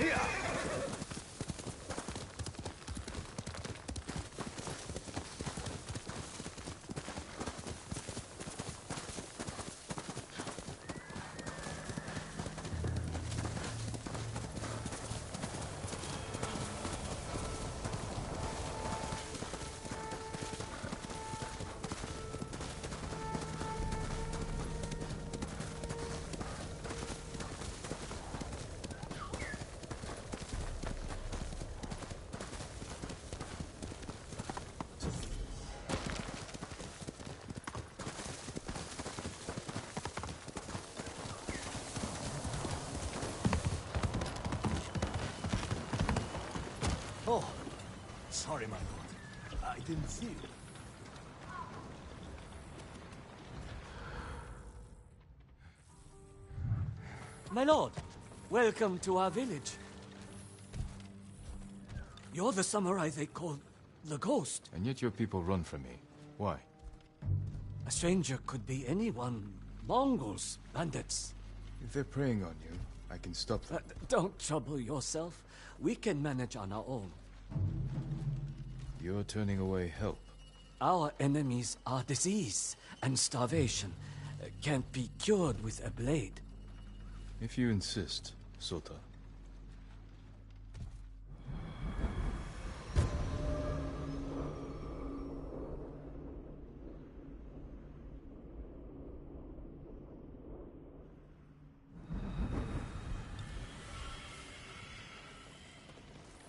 Here! Oh, sorry, my lord. I didn't see you. My lord, welcome to our village. You're the samurai they call the Ghost. And yet your people run from me. Why? A stranger could be anyone. Mongols, bandits. If they're preying on you, I can stop them. Don't trouble yourself. We can manage on our own. You're turning away help. Our enemies are disease and starvation. Can't be cured with a blade. If you insist, Sota.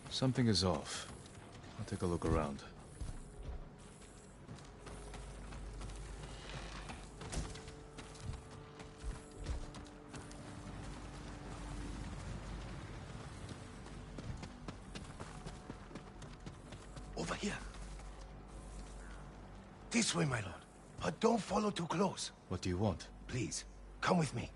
Something is off. I'll take a look around. Over here. This way, my lord. But don't follow too close. What do you want? Please, come with me.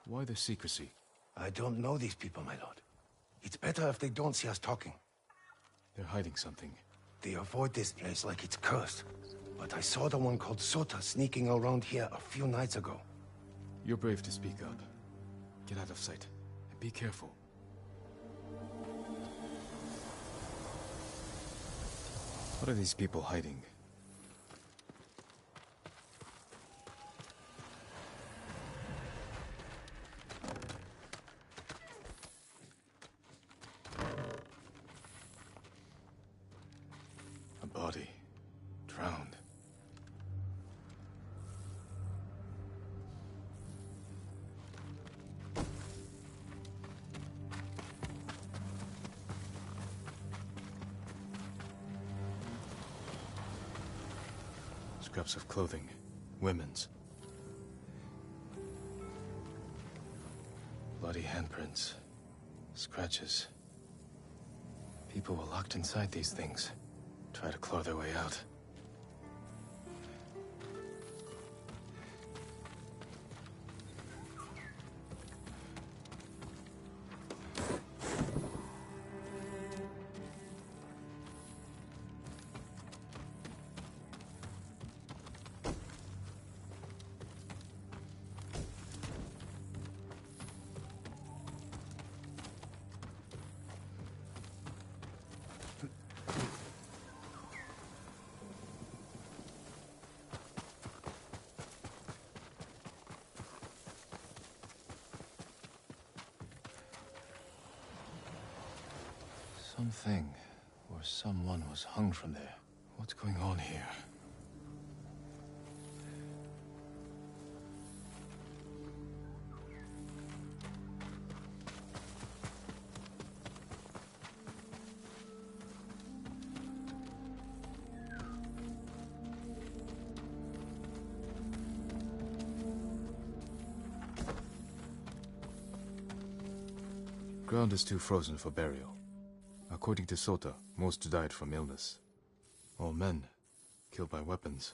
Why the secrecy? I don't know these people, my lord. It's better if they don't see us talking. They're hiding something. They avoid this place like it's cursed. But I saw the one called Sota sneaking around here a few nights ago. You're brave to speak up. Get out of sight. And be careful. What are these people hiding? A body. Drowned. Scraps of clothing. Women's. Bloody handprints. Scratches. People were locked inside these things. Try to claw their way out. Something or someone was hung from there. What's going on here? Ground is too frozen for burial. According to Sota, most died from illness. All men, killed by weapons.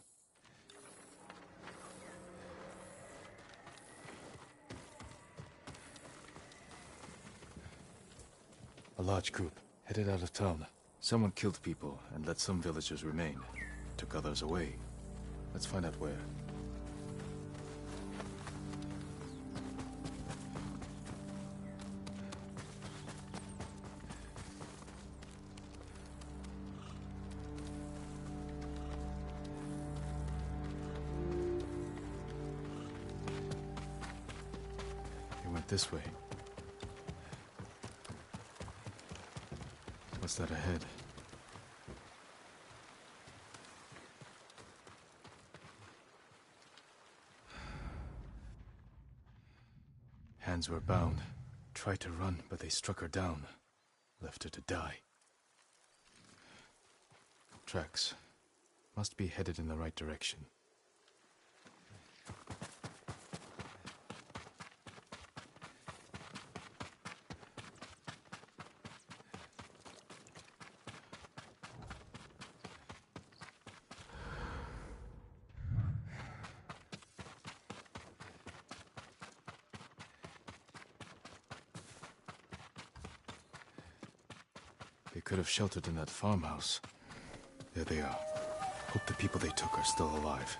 large group, headed out of town. Someone killed people and let some villagers remain. Took others away. Let's find out where. He went this way. What's that ahead? Hands were bound. Tried to run, but they struck her down. Left her to die. Tracks. Must be headed in the right direction. They could have sheltered in that farmhouse. There they are. Hope the people they took are still alive.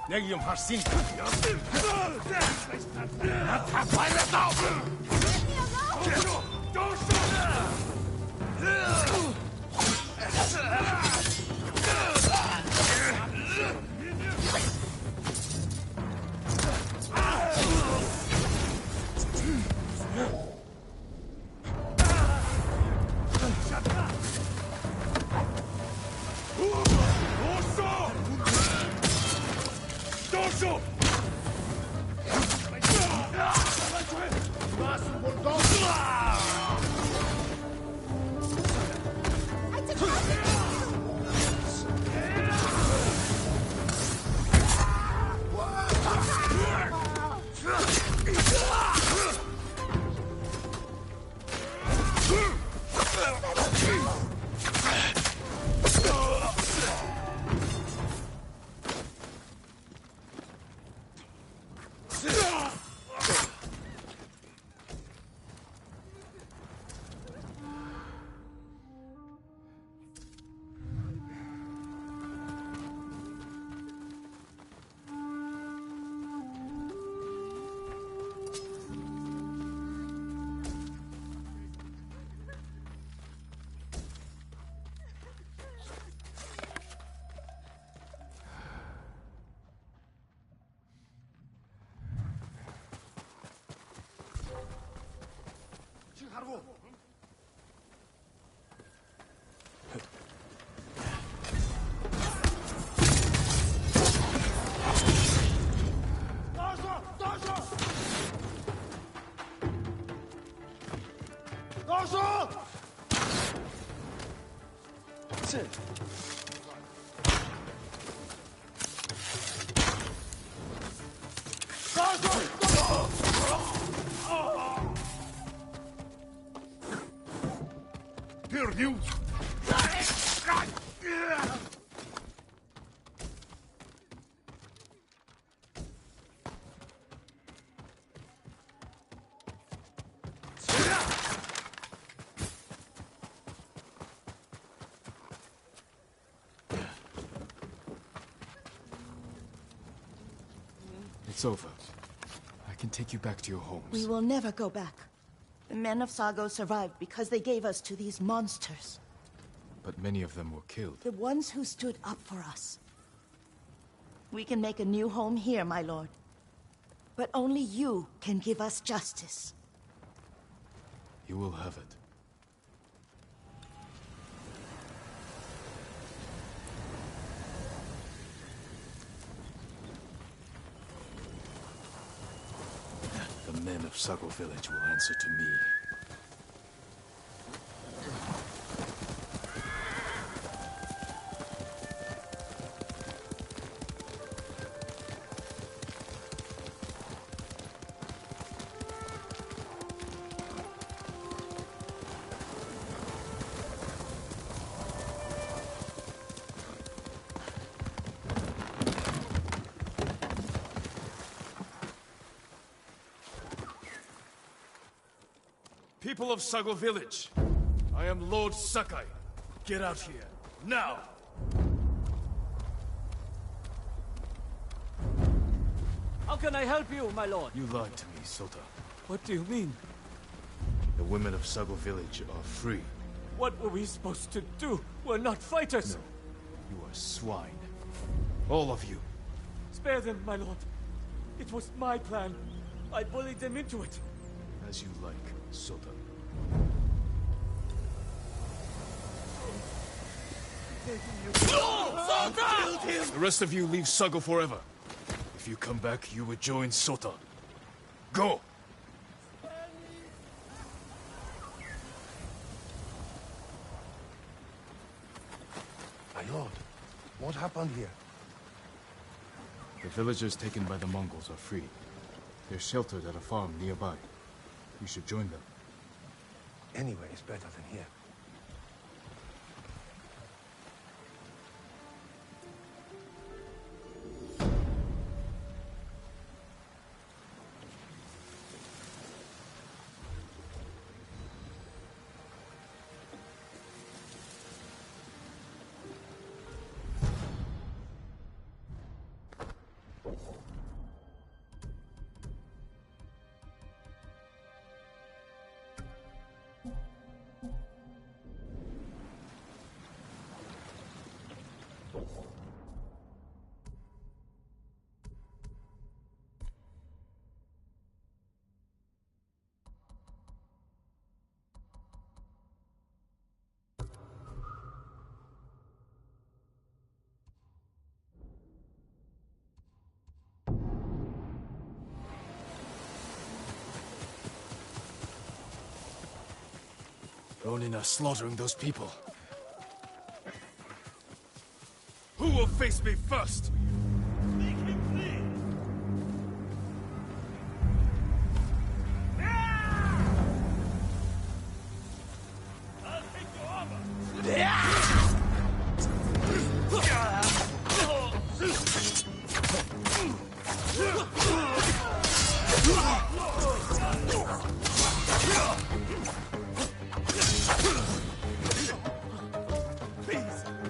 Negium Harsin. You! It's over. I can take you back to your homes. We will never go back. The men of Sago survived because they gave us to these monsters. But many of them were killed. The ones who stood up for us. We can make a new home here, my lord. But only you can give us justice. You will have it. The men of Sago Village will answer to me. People of Sago Village, I am Lord Sakai. Get out here, now! How can I help you, my lord? You lied to me, Sota. What do you mean? The women of Sago Village are free. What were we supposed to do? We're not fighters! No, you are swine. All of you. Spare them, my lord. It was my plan. I bullied them into it. As you like, Sota. Sota! The rest of you leave Sago forever. If you come back, you will join Sota. Go! My lord, what happened here? The villagers taken by the Mongols are free. They're sheltered at a farm nearby. You should join them. Anywhere is better than here. Ronin are slaughtering those people. Who will face me first? Make him flee! I'll take your armor!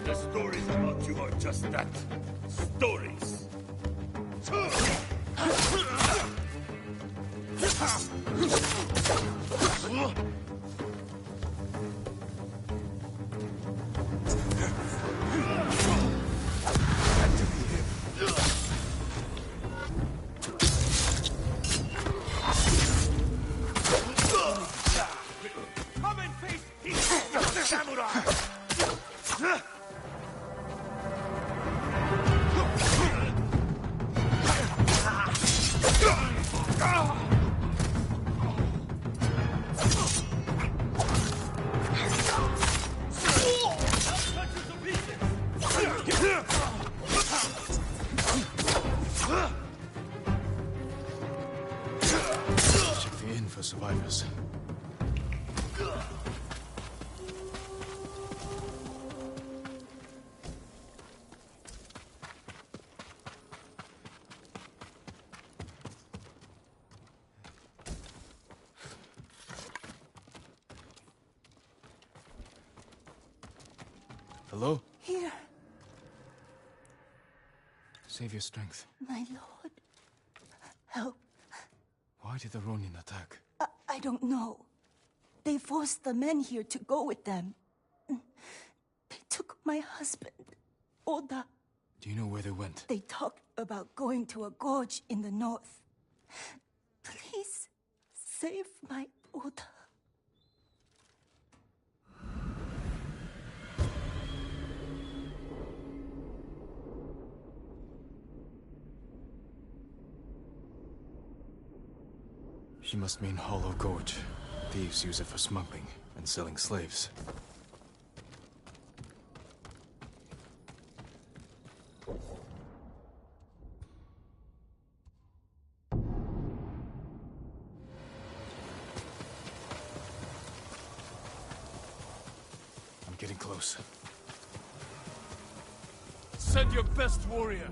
The stories about you are just that. Stories. Come and face the samurai! Check the inn for survivors. Hello? Here, Save your strength. my lord. Help. Why did the Ronin attack? I don't know. They forced the men here to go with them. They took my husband, Oda. Do you know where they went? They talked about going to a gorge in the north. Please, save my Oda. She must mean Hollow Gorge. Thieves use it for smuggling and selling slaves. I'm getting close. Send your best warrior!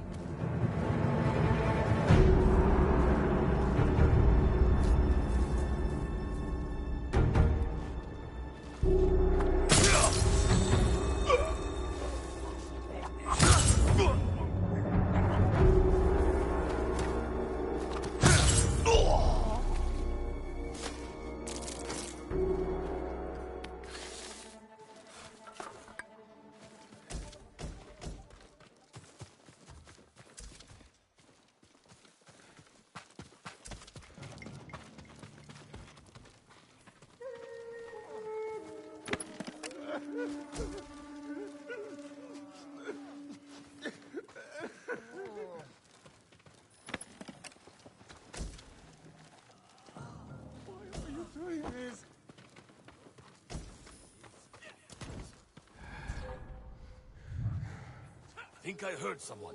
think I heard someone.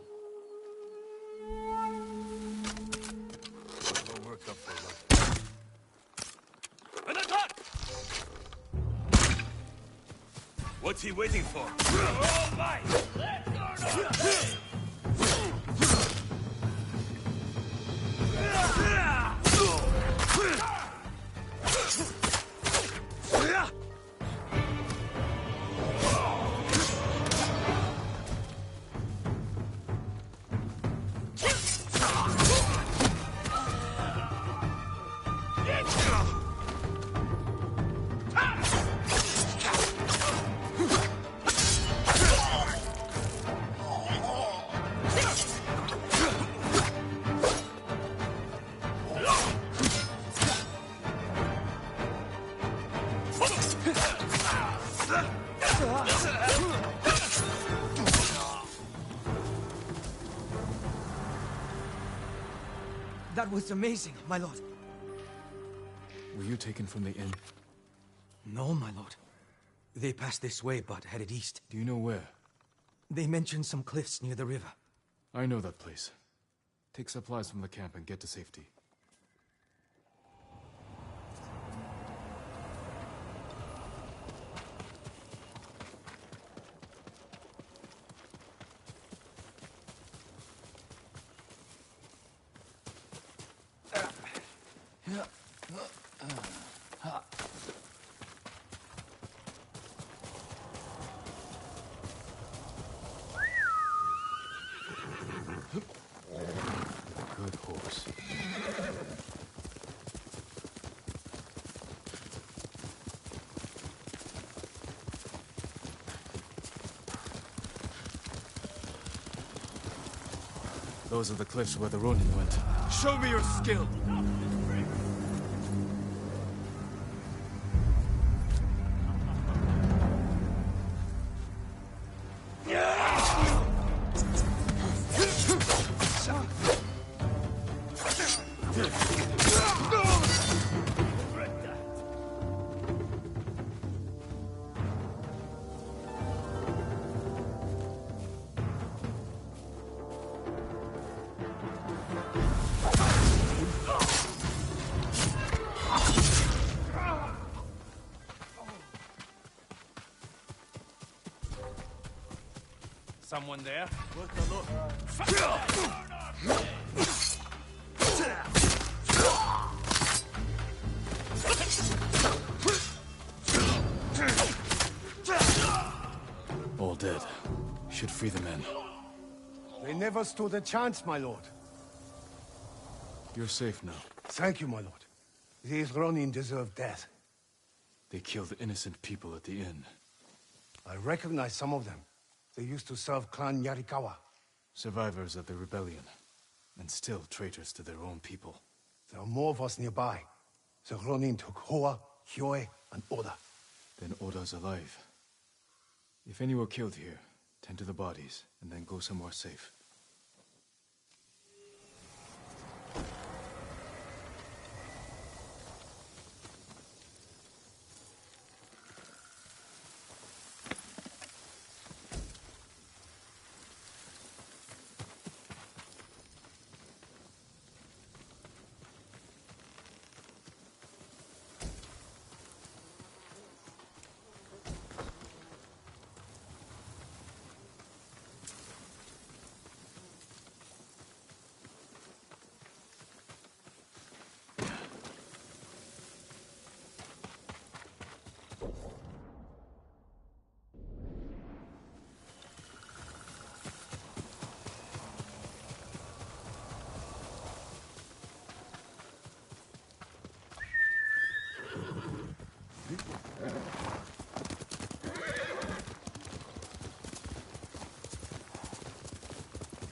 I'll work up for luck. An attack! What's he waiting for? All mine! Let's go now! That was amazing, my lord. Were you taken from the inn? No, my lord. They passed this way, but headed east. Do you know where? They mentioned some cliffs near the river. I know that place. Take supplies from the camp and get to safety. Good horse. Those are the cliffs where the Ronin went. Show me your skill! Someone there? Worth a look. All dead. Should free the men. They never stood a chance, my lord. You're safe now. Thank you, my lord. These Ronin deserve death. They killed innocent people at the inn. I recognize some of them. They used to serve Clan Yarikawa. Survivors of the rebellion. And still traitors to their own people. There are more of us nearby. The Ronin took Hoa, Hyoe, and Oda. Then Oda's alive. If any were killed here, tend to the bodies, and then go somewhere safe.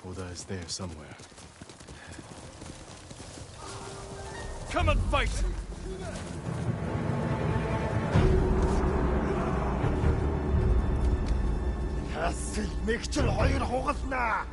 Oda is there somewhere. Come and fight! Хасэл мэгчл хоёр хугалнаа.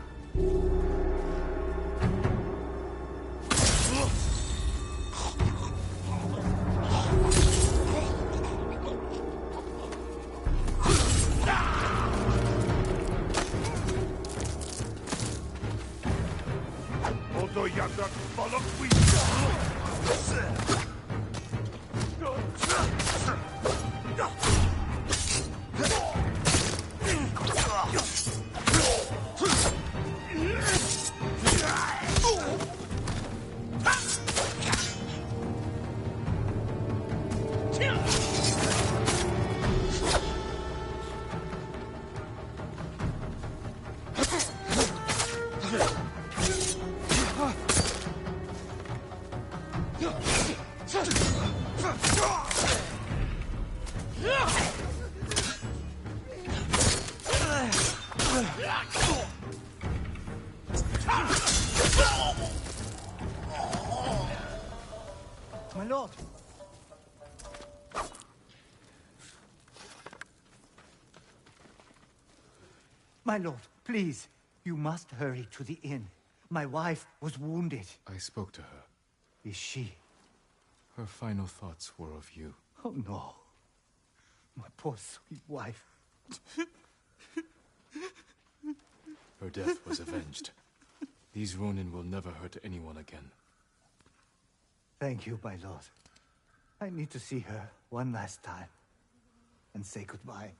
My lord. My lord, please. You must hurry to the inn. My wife was wounded. I spoke to her. Is she? Her final thoughts were of you. Oh, no. My poor sweet wife. Her death was avenged. These Ronin will never hurt anyone again. Thank you, my lord. I need to see her one last time and say goodbye.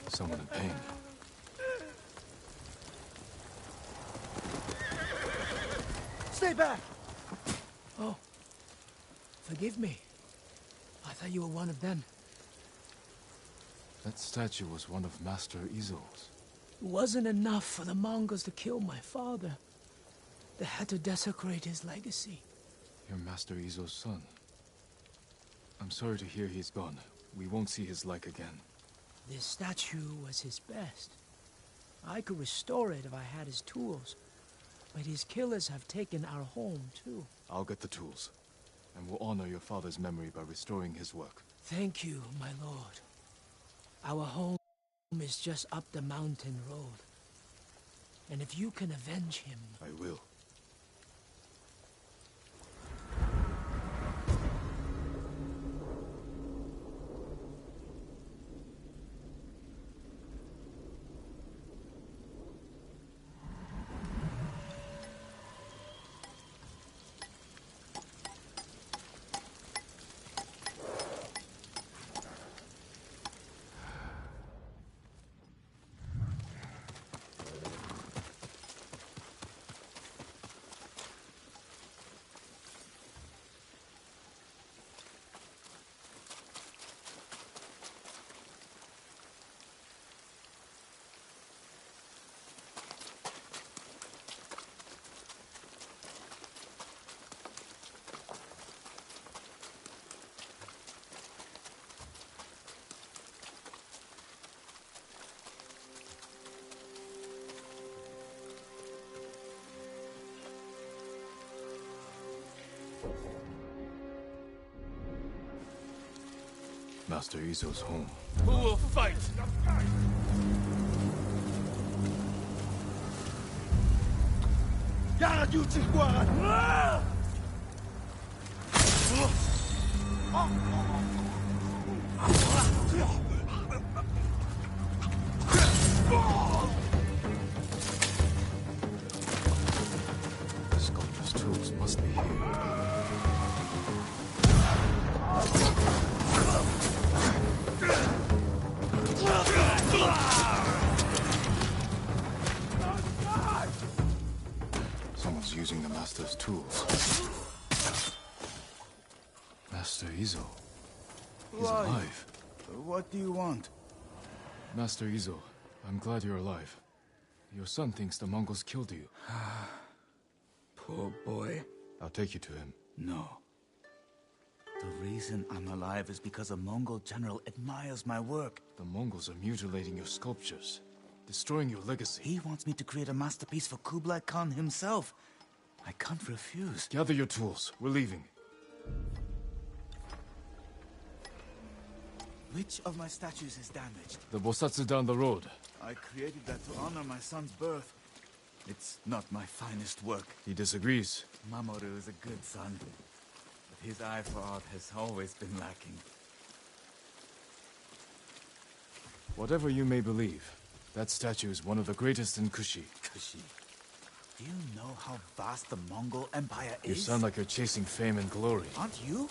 Someone in pain. Stay back! Oh. Forgive me. I thought you were one of them. That statue was one of Master Izo's. It wasn't enough for the Mongols to kill my father. They had to desecrate his legacy. You're Master Izo's son. I'm sorry to hear he's gone. We won't see his like again. This statue was his best. I could restore it if I had his tools. But his killers have taken our home, too. I'll get the tools, and we'll honor your father's memory by restoring his work. Thank you, my lord. Our home is just up the mountain road. And if you can avenge him... I will. Master Izo's home. Who will fight? The sculptor's tools must be here. Someone's using the Master's tools. Master Izo. He's alive. What do you want? Master Izo, I'm glad you're alive. Your son thinks the Mongols killed you. Poor boy. I'll take you to him. No. The reason I'm alive is because a Mongol general admires my work. The Mongols are mutilating your sculptures, destroying your legacy. He wants me to create a masterpiece for Kublai Khan himself. I can't refuse. Gather your tools. We're leaving. Which of my statues is damaged? The Bosatsu down the road. I created that to honor my son's birth. It's not my finest work. He disagrees. Mamoru is a good son, but his eye for art has always been lacking. Whatever you may believe, that statue is one of the greatest in Kushi. Kushi. Do you know how vast the Mongol Empire is? You sound like you're chasing fame and glory. Aren't you?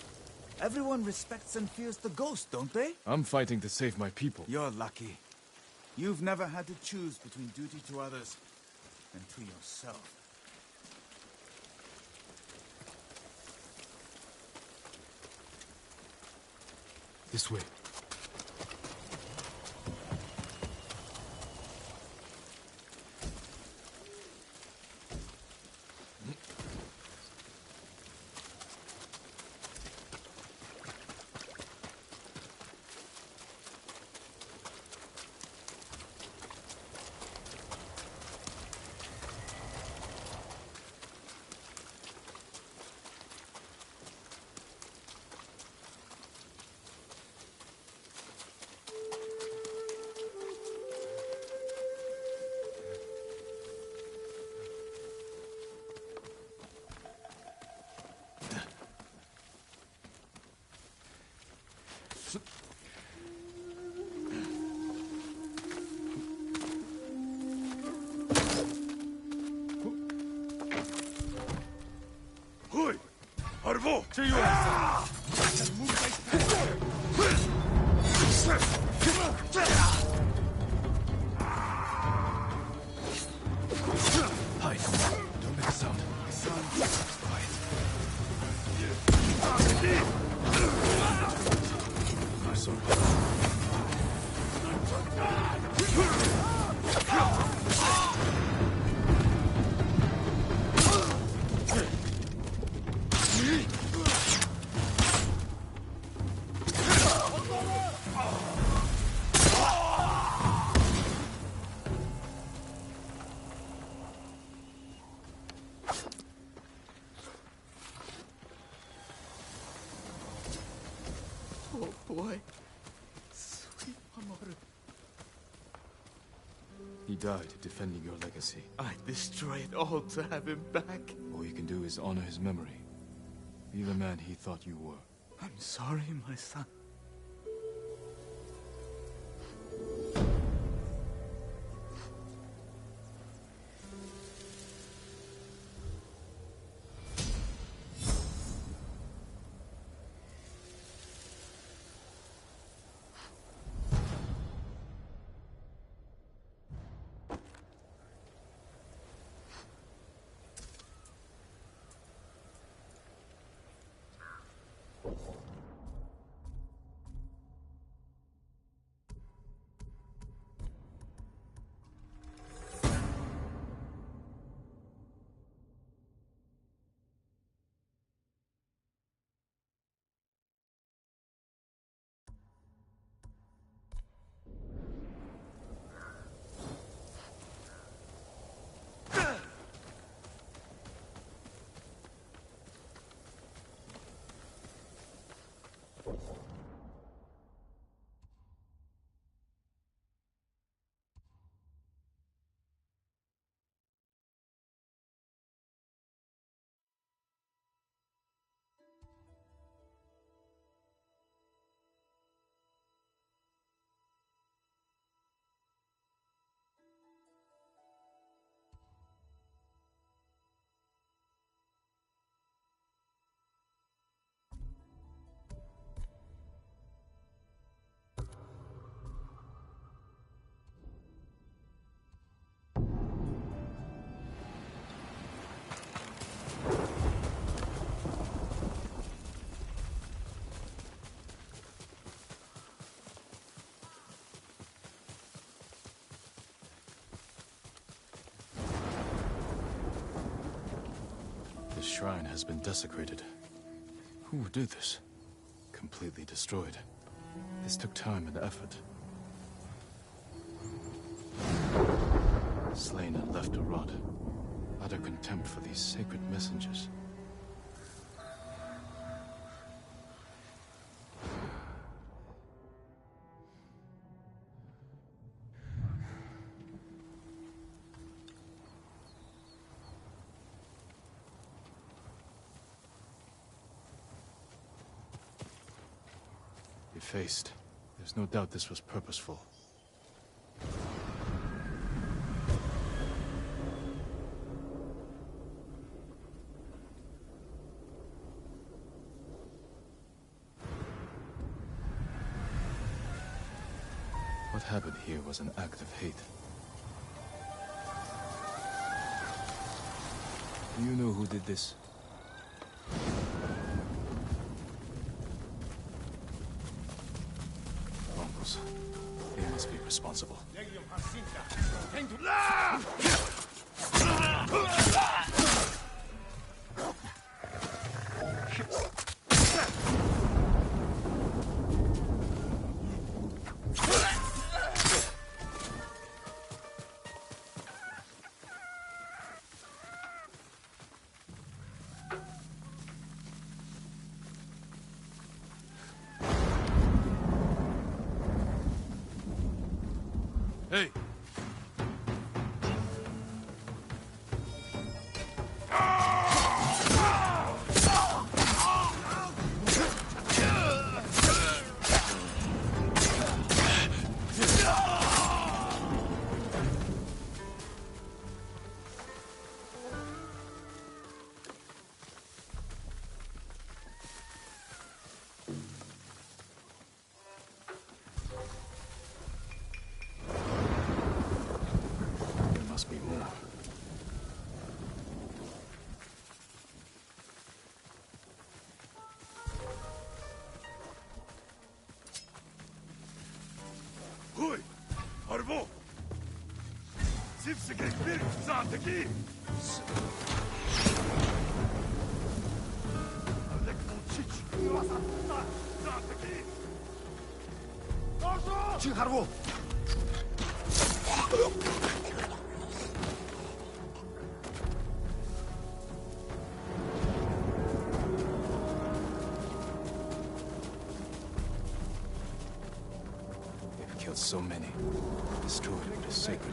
Everyone respects and fears the ghost, don't they? I'm fighting to save my people. You're lucky. You've never had to choose between duty to others and to yourself. This way. Hui! Arvo! To you! Hide. Don't make a sound. Quiet. I'm sorry. boy. Sweet Mamoru. He died defending your legacy. I'd destroy it all to have him back. All you can do is honor his memory. Be the man he thought you were. I'm sorry, my son. This shrine has been desecrated. Who would do this? Completely destroyed. This took time and effort. Slain and left to rot. Utter contempt for these sacred messengers. Effaced. There's no doubt this was purposeful. What happened here was an act of hate. Do you know who did this? Mongols. They must be responsible. Hey! Must be more. Hoi! Arvo! Zipse gek bir saateki! Avlek molčič! Saateki! Чихарву! killed so many. Destroyed what is sacred.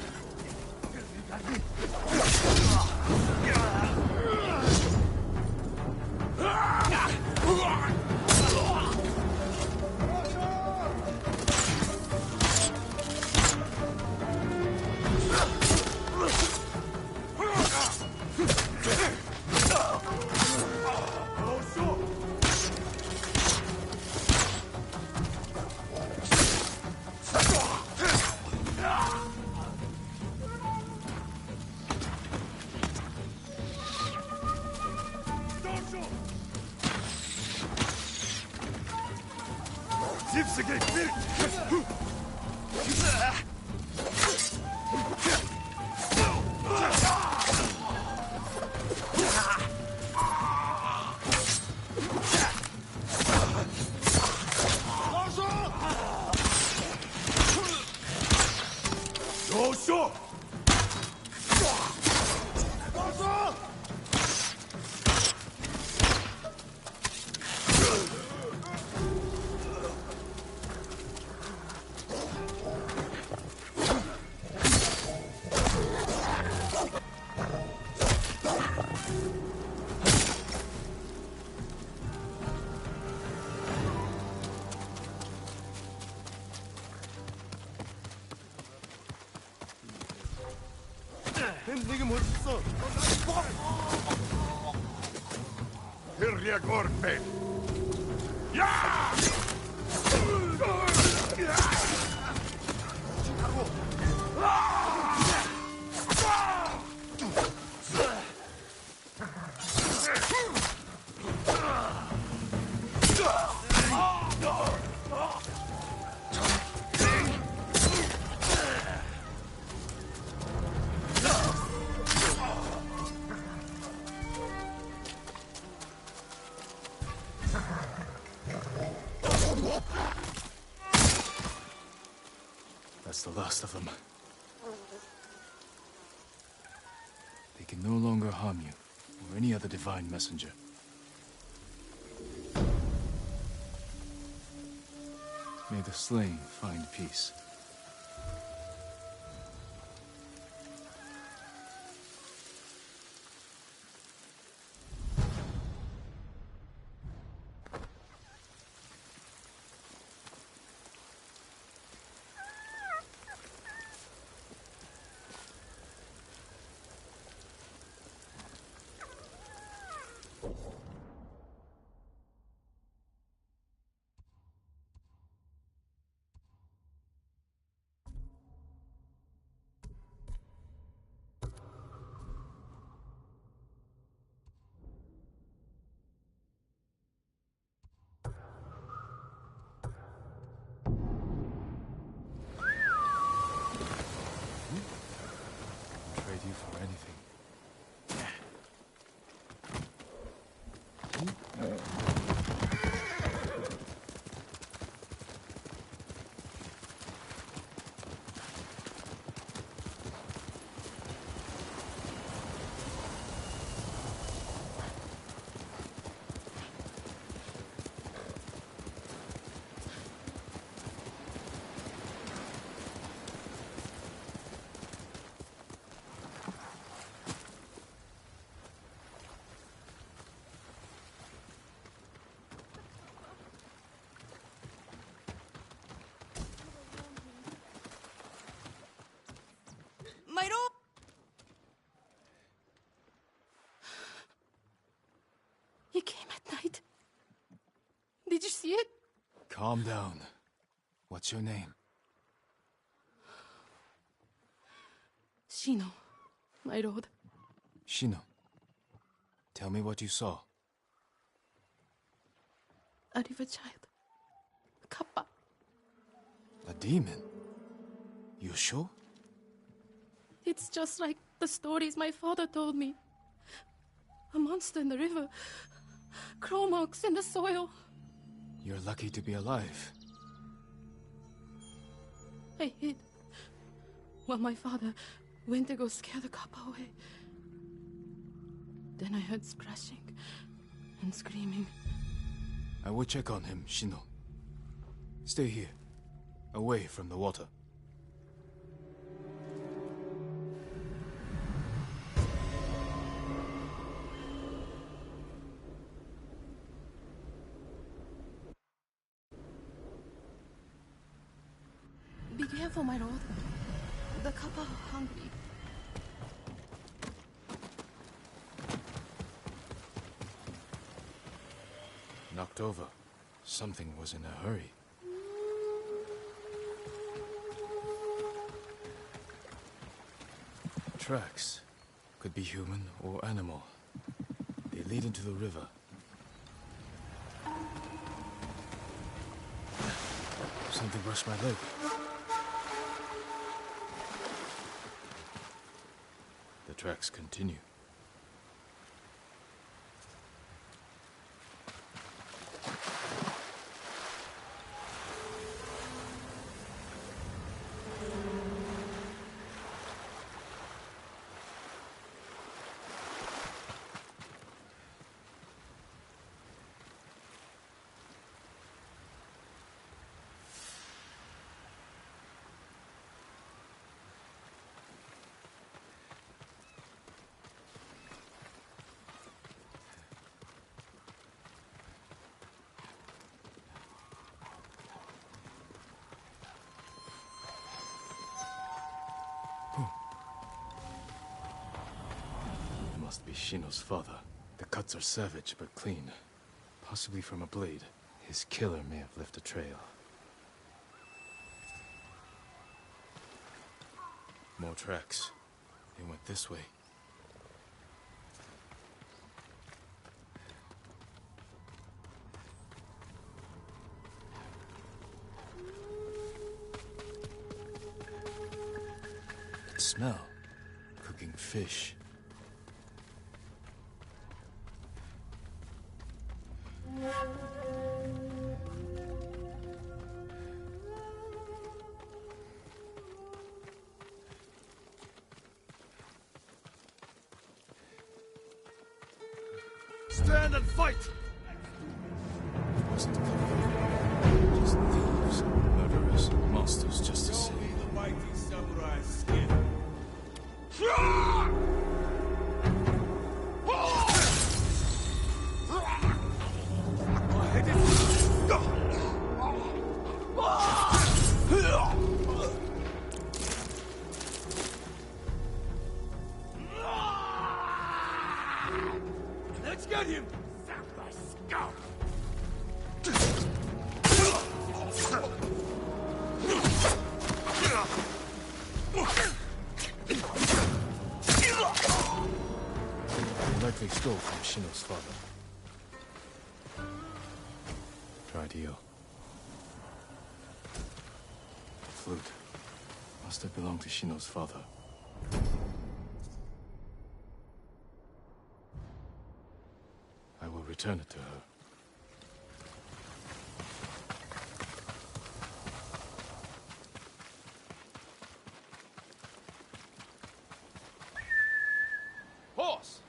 That's the last of them. They can no longer harm you, or any other divine messenger. May the slain find peace. Trade you for anything. He came at night. Did you see it? Calm down. What's your name? Shino, my lord. Shino. Tell me what you saw. A river child. Kappa. A demon? You sure? It's just like the stories my father told me. A monster in the river. Claw marks in the soil. You're lucky to be alive. I hid while my father went to go scare the Kappa away. Then I heard splashing and screaming. I will check on him, Shino. Stay here. away from the water. Be careful, my lord. The Kappa are hungry. Knocked over. Something was in a hurry. Tracks. Could be human or animal. They lead into the river. Something brushed my leg. The tracks continue. Must be Shino's father. The cuts are savage but clean. Possibly from a blade. His killer may have left a trail. More tracks. They went this way. That smell. Cooking fish. Stand and fight! It wasn't just thieves, murderers, monsters just the same. The mighty samurai skin. Let's get him! Samurai scum! They likely stole from Shino's father. Dried eel. The flute. Must have belonged to Shino's father. I will return it to her. Horse!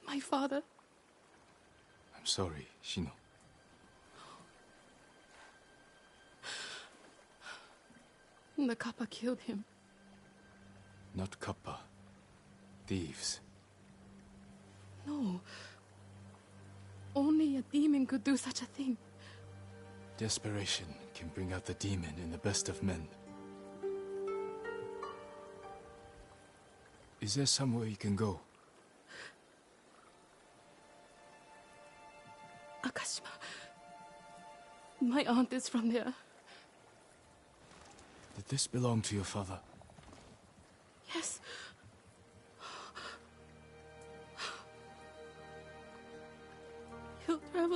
My father. I'm sorry, Shino. The Kappa killed him. Not Kappa. Thieves. No. Only a demon could do such a thing. Desperation can bring out the demon in the best of men. Is there somewhere you can go? Akashima. My aunt is from there. Did this belong to your father? Yes.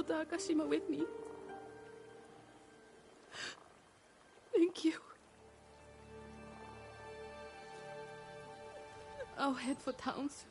travel to Akashima with me. Thank you. I'll head for town soon.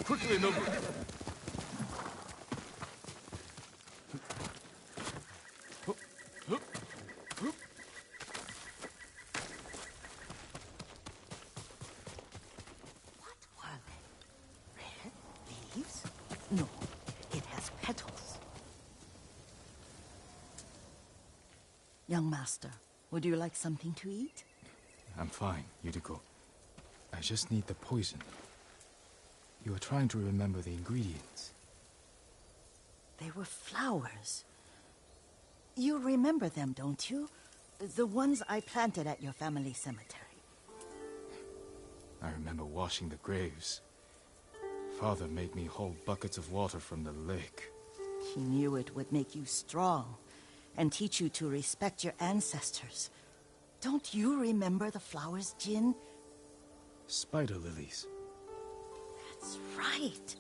Quickly, Nobu! What were they? Red leaves? No, it has petals. Young master, would you like something to eat? I'm fine, Yuriko. I just need the poison. You were trying to remember the ingredients. They were flowers. You remember them, don't you? The ones I planted at your family cemetery. I remember washing the graves. Father made me hold buckets of water from the lake. He knew it would make you strong and teach you to respect your ancestors. Don't you remember the flowers, Jin? Spider lilies. That's right.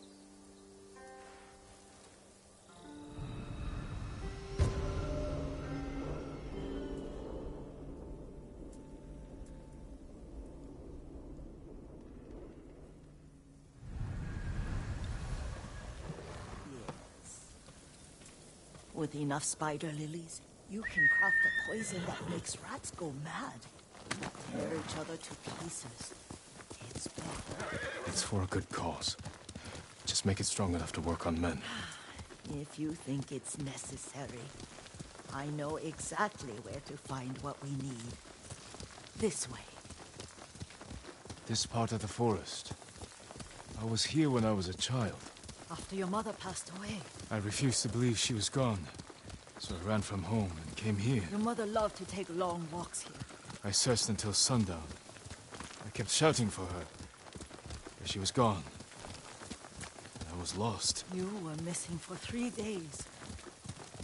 With enough spider lilies, you can craft a poison that makes rats go mad. Tear each other to pieces. It's bad. It's for a good cause. Just make it strong enough to work on men. If you think it's necessary, I know exactly where to find what we need. This way. This part of the forest. I was here when I was a child. After your mother passed away. I refused to believe she was gone. So I ran from home and came here. Your mother loved to take long walks here. I searched until sundown. I kept shouting for her. But she was gone. I was lost. You were missing for 3 days.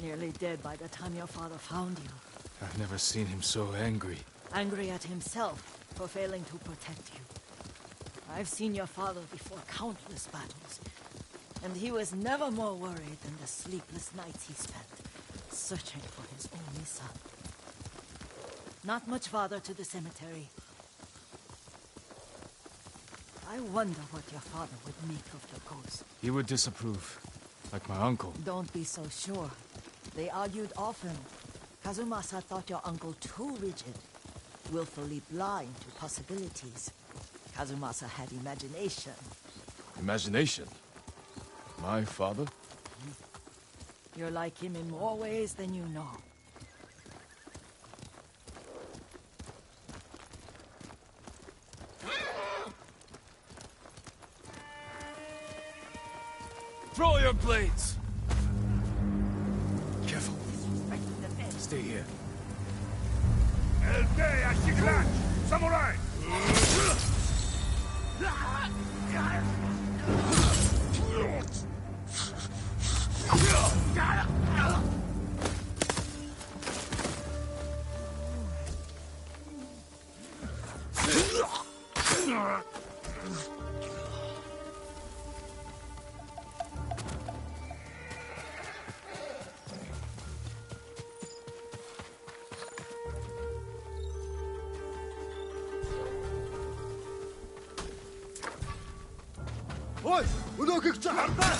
Nearly dead by the time your father found you. I've never seen him so angry. Angry at himself for failing to protect you. I've seen your father before countless battles. And he was never more worried than the sleepless nights he spent searching for his only son. Not much farther to the cemetery. I wonder what your father would make of your ghost. He would disapprove, like my uncle. Don't be so sure. They argued often. Kazumasa thought your uncle too rigid, willfully blind to possibilities. Kazumasa had imagination. Imagination? My father? You're like him in more ways than you know. blades! Careful. Stay here. Samurai! Ой, өнөөгч хардаа.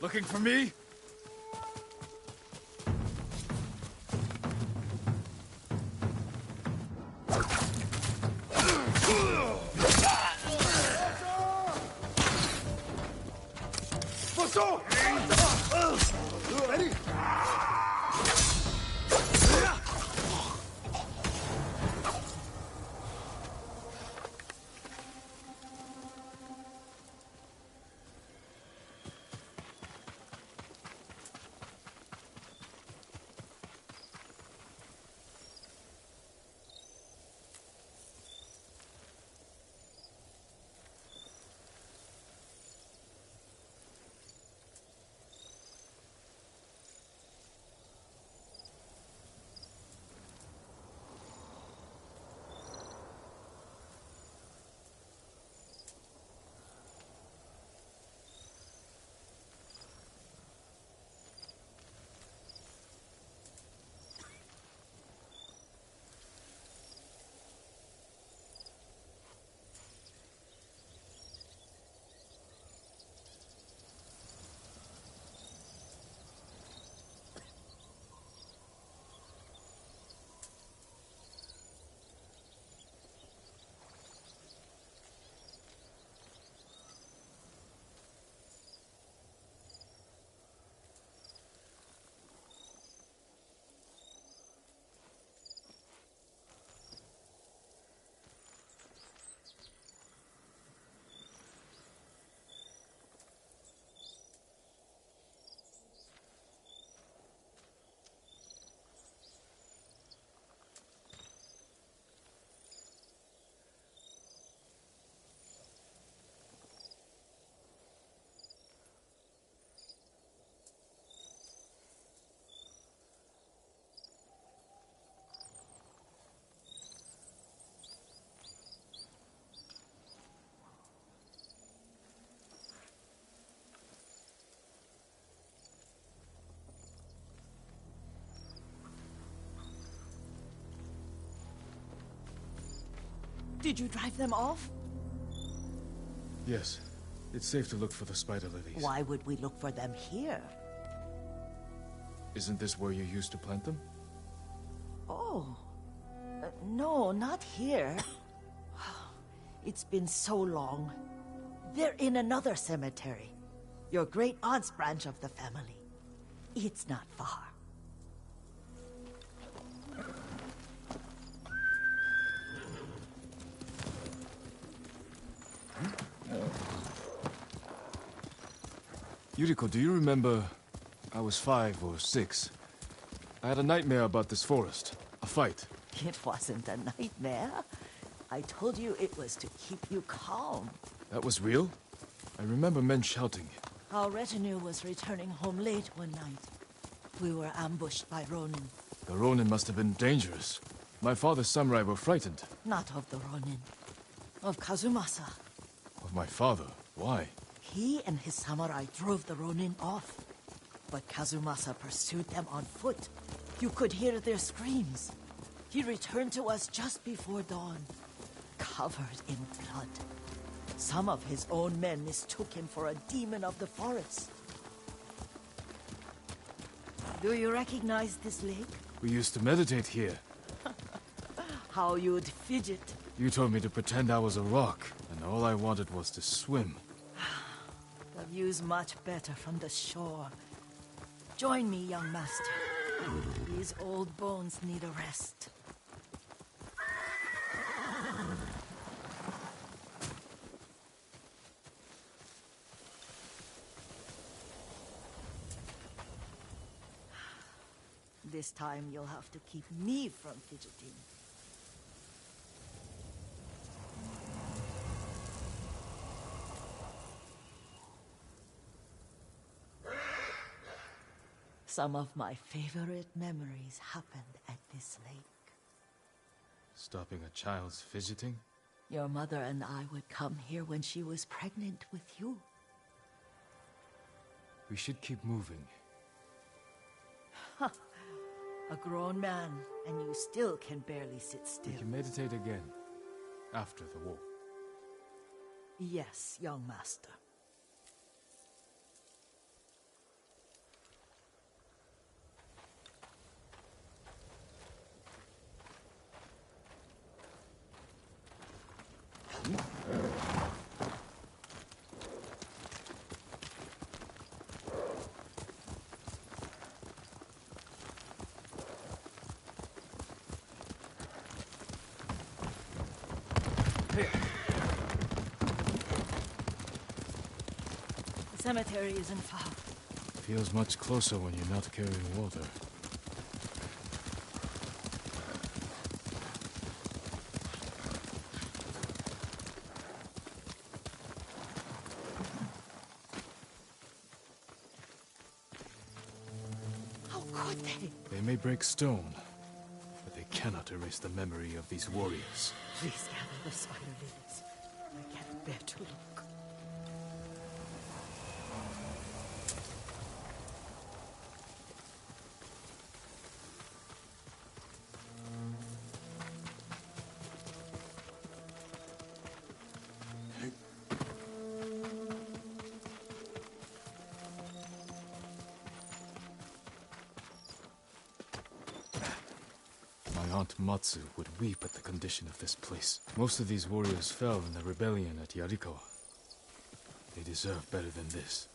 Looking for me? Ready? Did you drive them off? Yes. It's safe to look for the spider lilies. Why would we look for them here? Isn't this where you used to plant them? Oh. No, not here. It's been so long. They're in another cemetery. Your great-aunt's branch of the family. It's not far. Yuriko, do you remember... I was 5 or 6. I had a nightmare about this forest. A fight. It wasn't a nightmare. I told you it was to keep you calm. That was real? I remember men shouting. Our retinue was returning home late one night. We were ambushed by Ronin. The Ronin must have been dangerous. My father's samurai were frightened. Not of the Ronin. Of Kazumasa. Of my father? Why? He and his samurai drove the Ronin off. But Kazumasa pursued them on foot. You could hear their screams. He returned to us just before dawn, covered in blood. Some of his own men mistook him for a demon of the forest. Do you recognize this lake? We used to meditate here. How you'd fidget. You told me to pretend I was a rock, and all I wanted was to swim. The view's much better from the shore. Join me, young master. These old bones need a rest. This time you'll have to keep me from fidgeting. Some of my favorite memories happened at this lake. Stopping a child's fidgeting? Your mother and I would come here when she was pregnant with you. We should keep moving. A grown man, and you still can barely sit still. We can meditate again, after the war. Yes, young master. The cemetery isn't far. Feels much closer when you're not carrying water. How could they? They may break stone, but they cannot erase the memory of these warriors. Please gather the spider lilies. I can't bear to look. My Aunt Matsu would weep at the condition of this place. Most of these warriors fell in the rebellion at Yarikawa. They deserve better than this.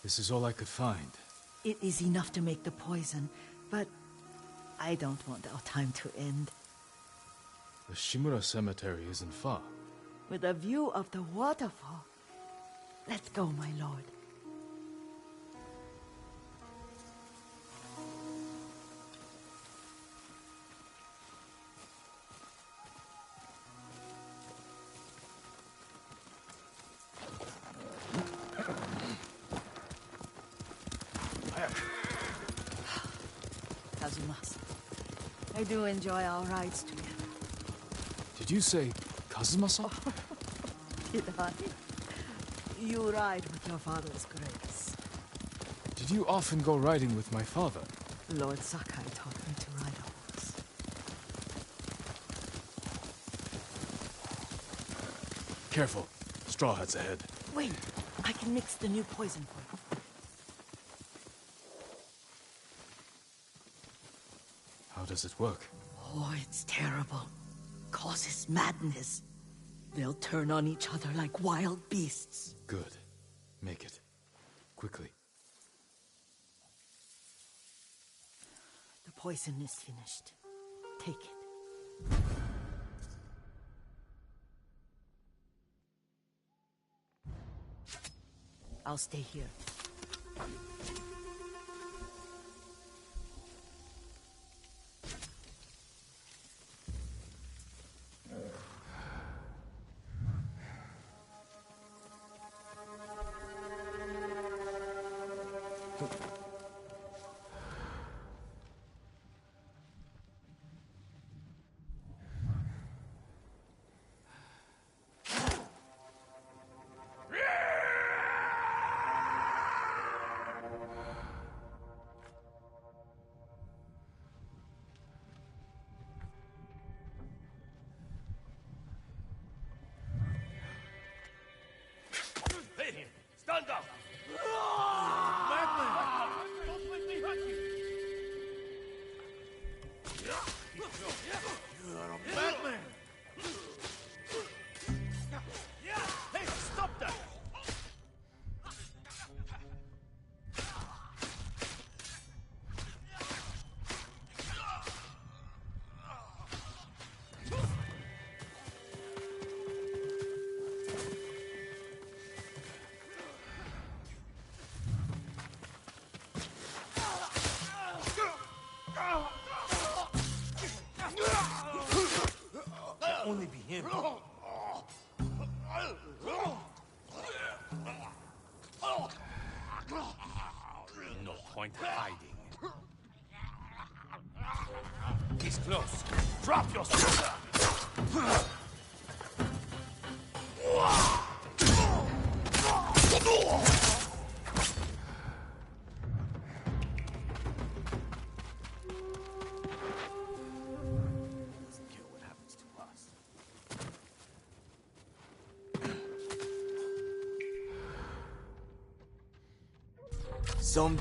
This is all I could find. It is enough to make the poison, but I don't want our time to end. The Shimura Cemetery isn't far. With a view of the waterfall. Let's go, my lord. Kazumasa. I do enjoy our rides together. Did you say Kazumasa? Did I? You ride with your father's grace. Did you often go riding with my father? Lord Sakai taught me to ride a horse. Careful. Straw Hat's ahead. Wait, I can mix the new poison for you. How does it work? Oh, it's terrible. Causes madness. They'll turn on each other like wild beasts. Good. Make it. Quickly. The poison is finished. Take it. I'll stay here. Hey, stand up! Madman! Don't let me hurt you! You are a madman! Hey, stop that! Only be him. No point hiding. He's close. Drop your sword! Doesn't care what happens to us. Some.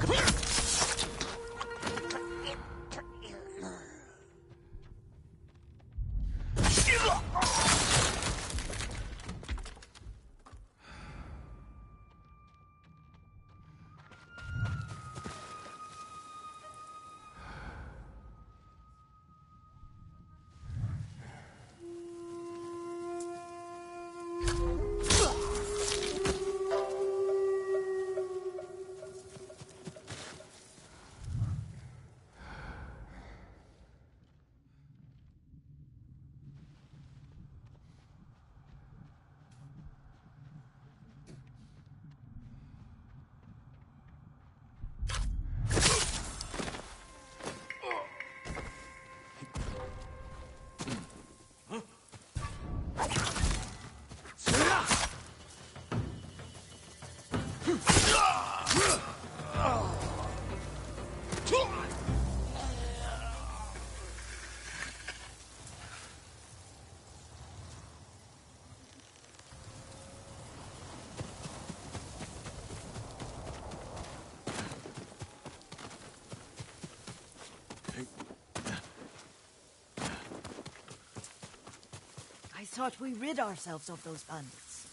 I thought we rid ourselves of those bandits.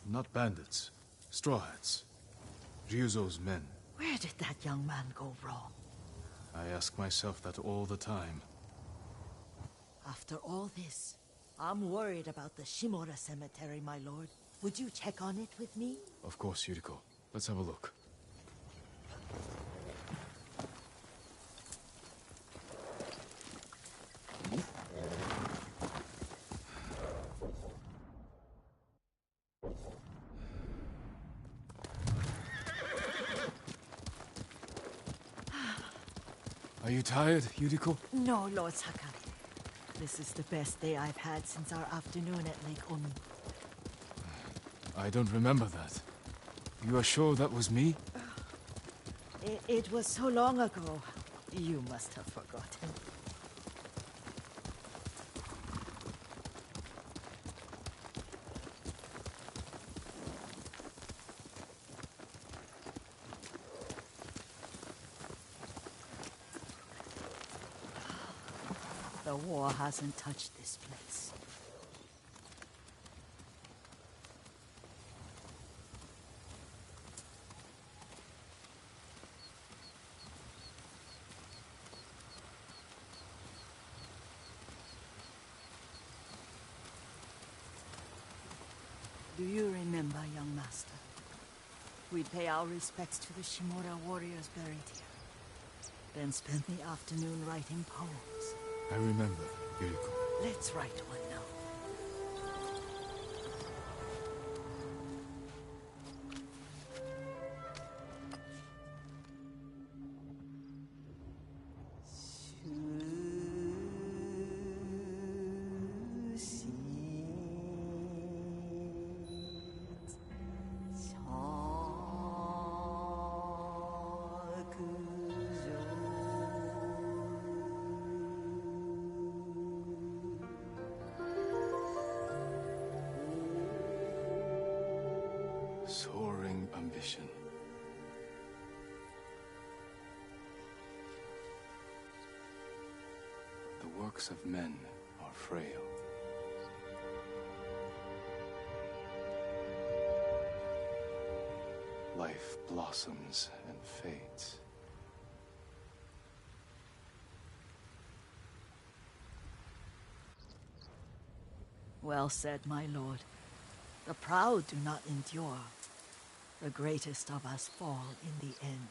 Not bandits. Straw Hats. Ryuzo's men. Where did that young man go wrong? I ask myself that all the time. After all this, I'm worried about the Shimura cemetery, my lord. Would you check on it with me? Of course, Yuriko. Let's have a look. Are you tired, Yuriko? No, Lord Sakari. This is the best day I've had since our afternoon at Lake Oni. I don't remember that. You are sure that was me? It was so long ago. You must have forgotten. The war hasn't touched this place. Do you remember, young master? We'd pay our respects to the Shimura warriors buried here. Then spend the afternoon writing poems. I remember, Yuriko. Let's write one now. Soaring ambition. The works of men are frail. Life blossoms and fades. Well said, my lord. The proud do not endure. The greatest of us fall in the end.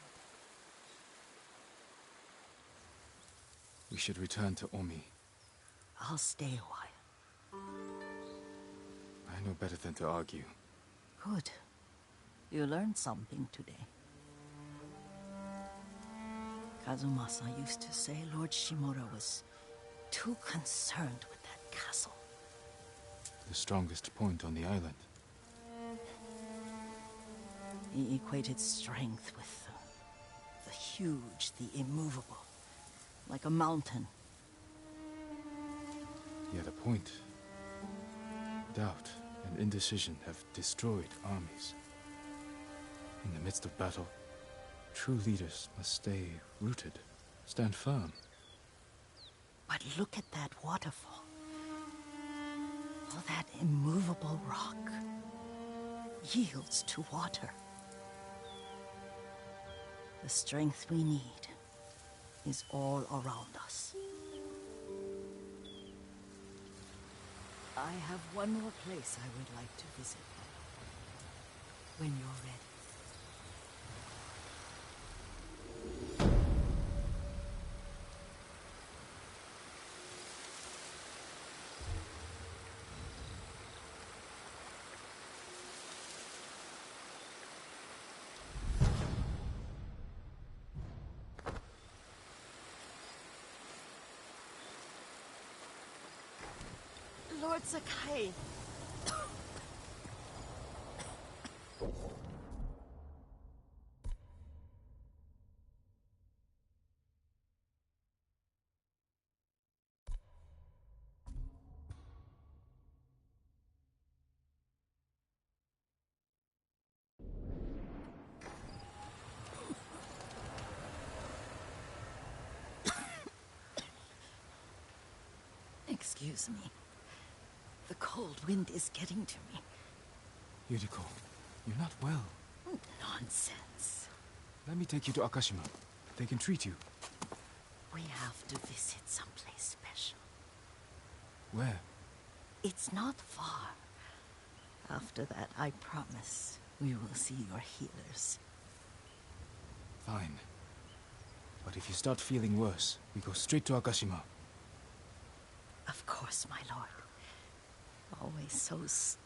We should return to Omi. I'll stay a while. I know better than to argue. Good. You learned something today. Kazumasa used to say Lord Shimura was too concerned with that castle. The strongest point on the island. He equated strength with the huge, the immovable, like a mountain. Yet a point. Doubt and indecision have destroyed armies. In the midst of battle, true leaders must stay rooted, stand firm. But look at that waterfall. All that immovable rock yields to water. The strength we need is all around us. I have one more place I would like to visit. When you're ready. Lord Sakai. Excuse me. The cold wind is getting to me. Yuriko, you're not well. Nonsense. Let me take you to Akashima. They can treat you. We have to visit someplace special. Where? It's not far. After that, I promise, we will see your healers. Fine. But if you start feeling worse, we go straight to Akashima. Of course, my lord. Always so stern.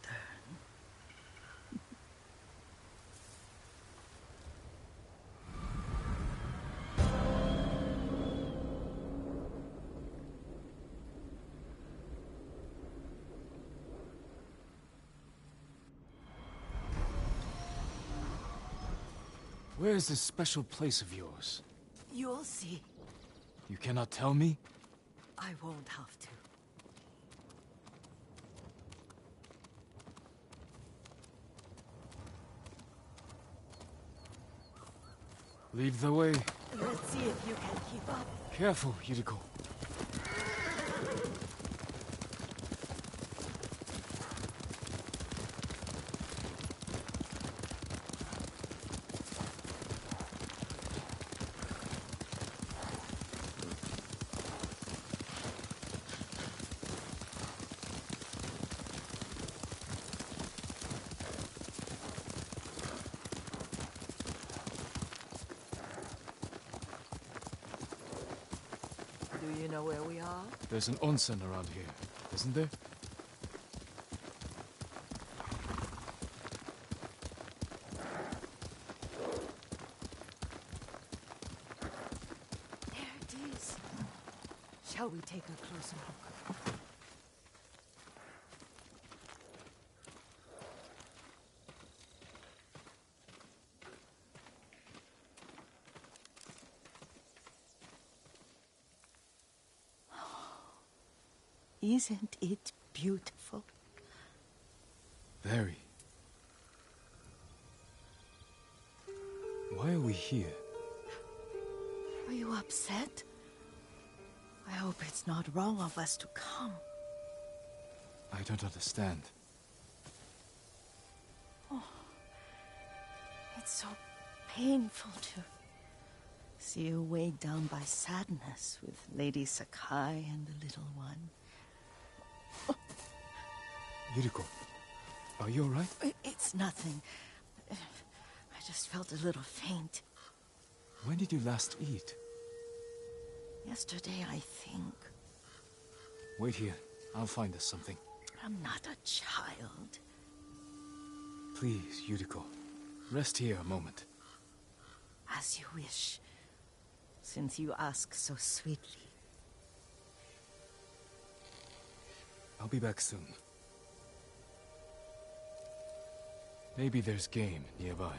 Where is this special place of yours? You'll see. You cannot tell me? I won't have to. Lead the way. Let's see if you can keep up. Careful, Yuriko. Do you know where we are? There's an onsen around here, isn't there? There it is. Shall we take a closer look? Isn't it beautiful? Very. Why are we here? Are you upset? I hope it's not wrong of us to come. I don't understand. It's so painful to see you weighed down by sadness with Lady Sakai and the little one. Yuriko, are you alright? It's nothing. I just felt a little faint. When did you last eat? Yesterday, I think. Wait here. I'll find us something. I'm not a child. Please, Yuriko. Rest here a moment. As you wish, since you ask so sweetly. I'll be back soon. Maybe there's game nearby.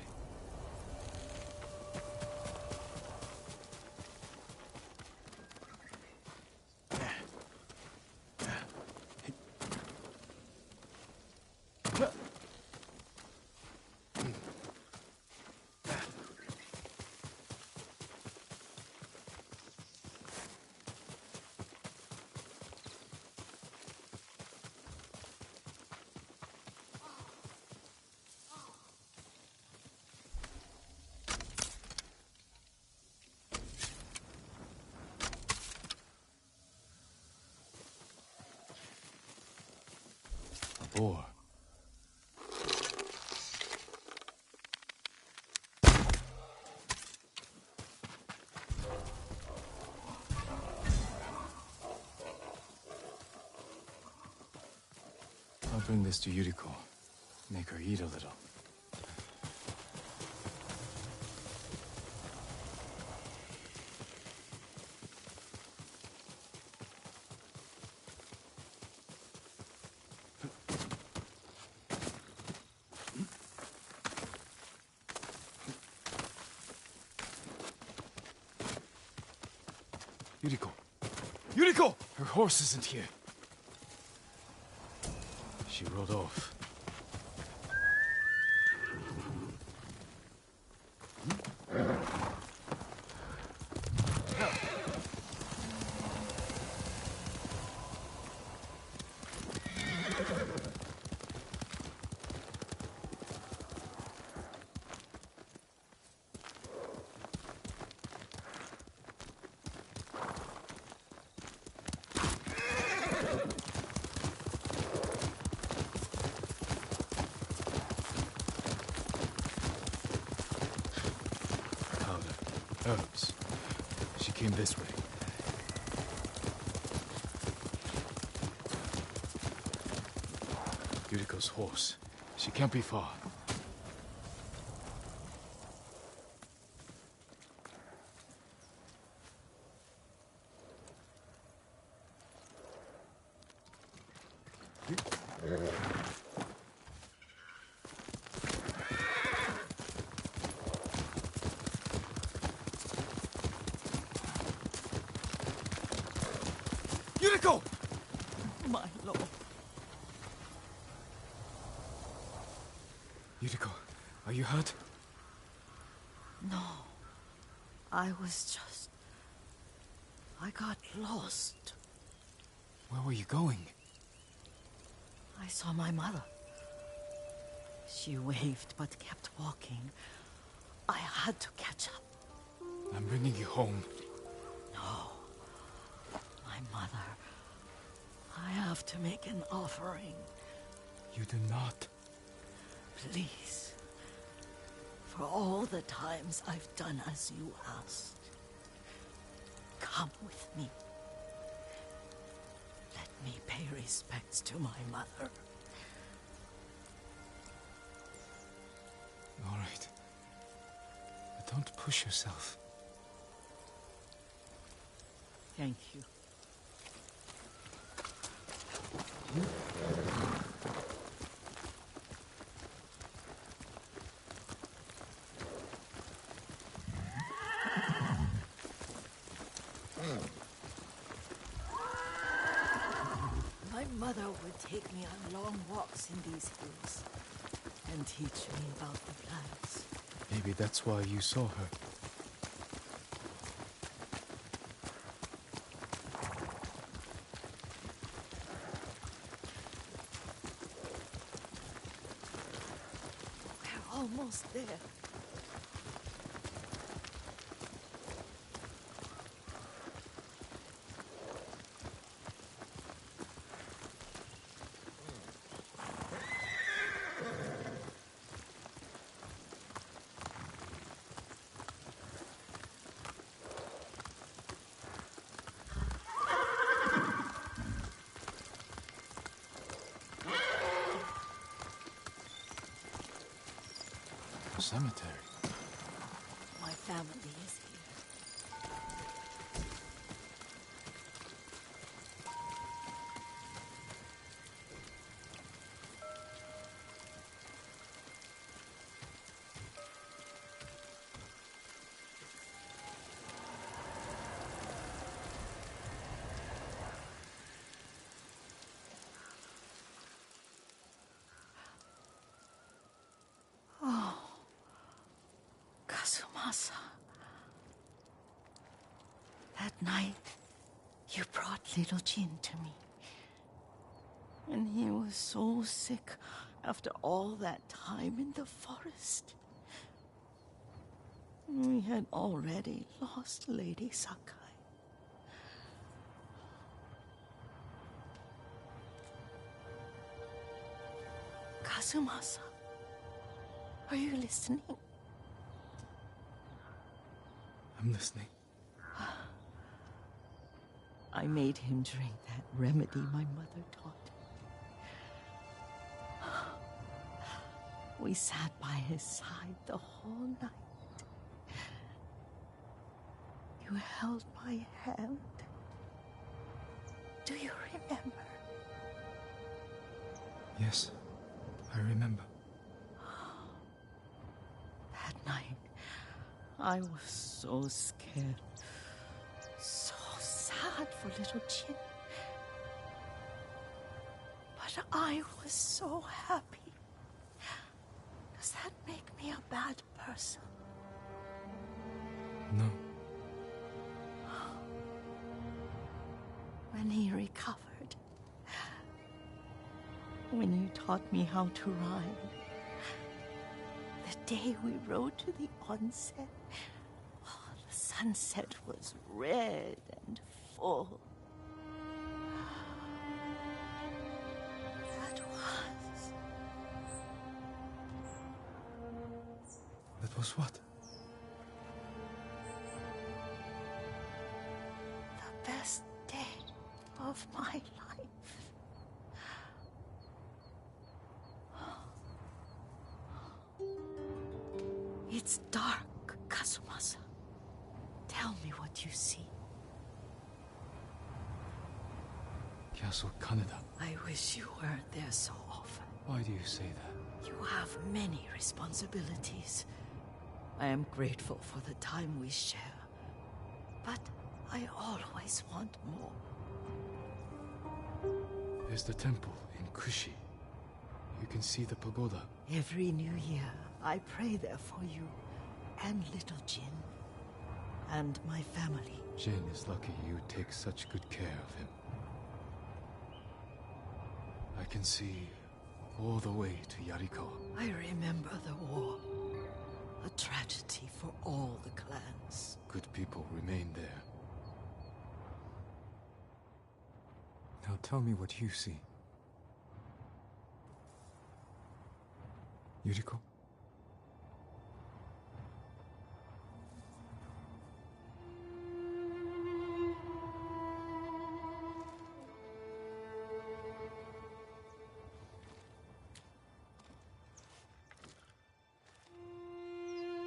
A boar. I'll bring this to Yuriko. Make her eat a little. Yuriko! Yuriko! Her horse isn't here. She rode off. Herbs. She came this way. Yuriko's horse. She can't be far. Yuriko! My lord. Yuriko, are you hurt? No. I got lost. Where were you going? I saw my mother. She waved but kept walking. I had to catch up. I'm bringing you home. No. My mother. I have to make an offering. You do not. Please. For all the times I've done as you asked. Come with me. Let me pay respects to my mother. All right. But don't push yourself. Thank you. My mother would take me on long walks in these hills and teach me about the plants. Maybe that's why you saw her. We're almost there. Cemetery. My family is here. Kazumasa. That night, you brought little Jin to me. And he was so sick after all that time in the forest. We had already lost Lady Sakai. Kazumasa, are you listening? I'm listening. I made him drink that remedy my mother taught me. We sat by his side the whole night. You held my hand. Do you remember? Yes, I remember. That night, I was so scared. So sad for little Jin. But I was so happy. Does that make me a bad person? No. When he recovered, when you taught me how to ride, the day we rode to the onsen, the sunset was red and full. That was what? The best day of my life. It's dark, Kazumasa. Tell me what you see. Castle Kaneda. I wish you weren't there so often. Why do you say that? You have many responsibilities. I am grateful for the time we share. But I always want more. is the temple in Kushi. You can see the pagoda. Every new year, I pray there for you, and little Jin, and my family. Jin is lucky you take such good care of him. I can see all the way to Yarikawa. I remember the war. A tragedy for all the clans. Good people remain there. Now tell me what you see. Yuriko?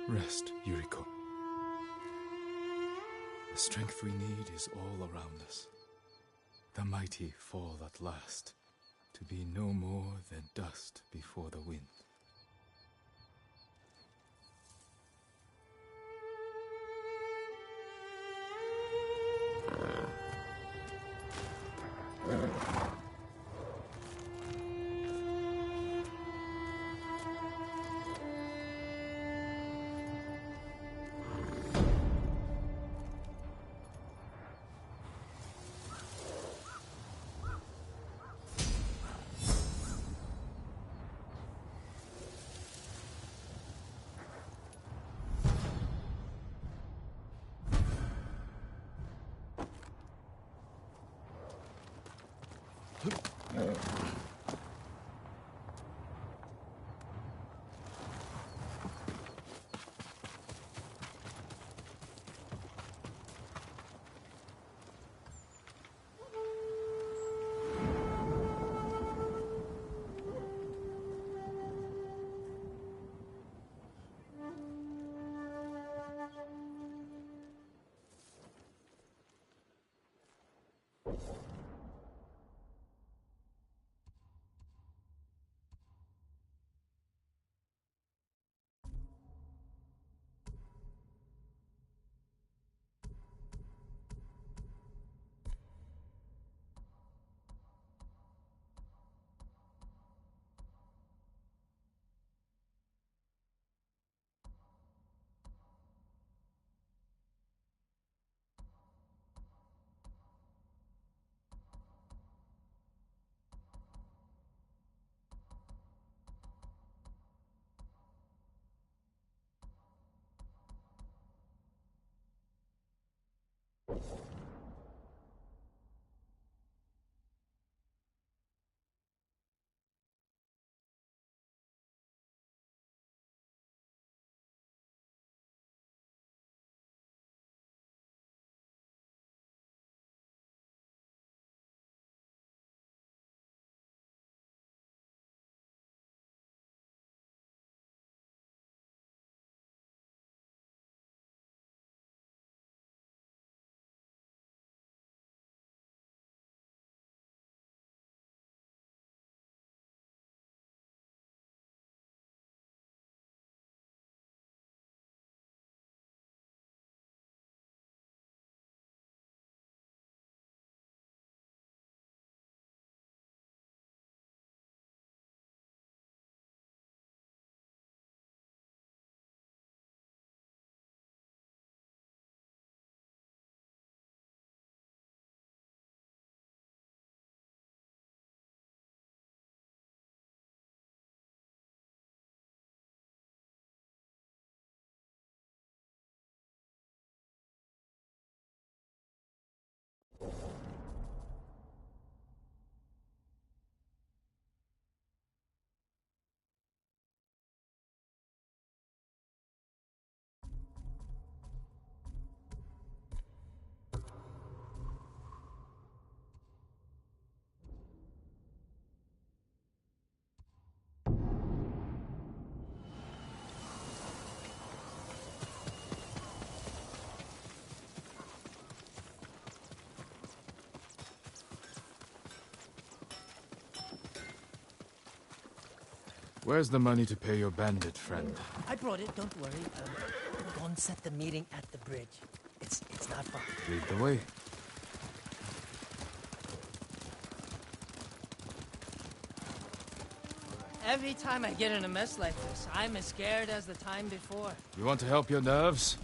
Rest, Yuriko. The strength we need is all around us. The mighty fall at last, to be no more than dust before the wind. Where's the money to pay your bandit friend? I brought it, don't worry. Go and set the meeting at the bridge. It's not far. Lead the way. Every time I get in a mess like this, I'm as scared as the time before. You want to help your nerves?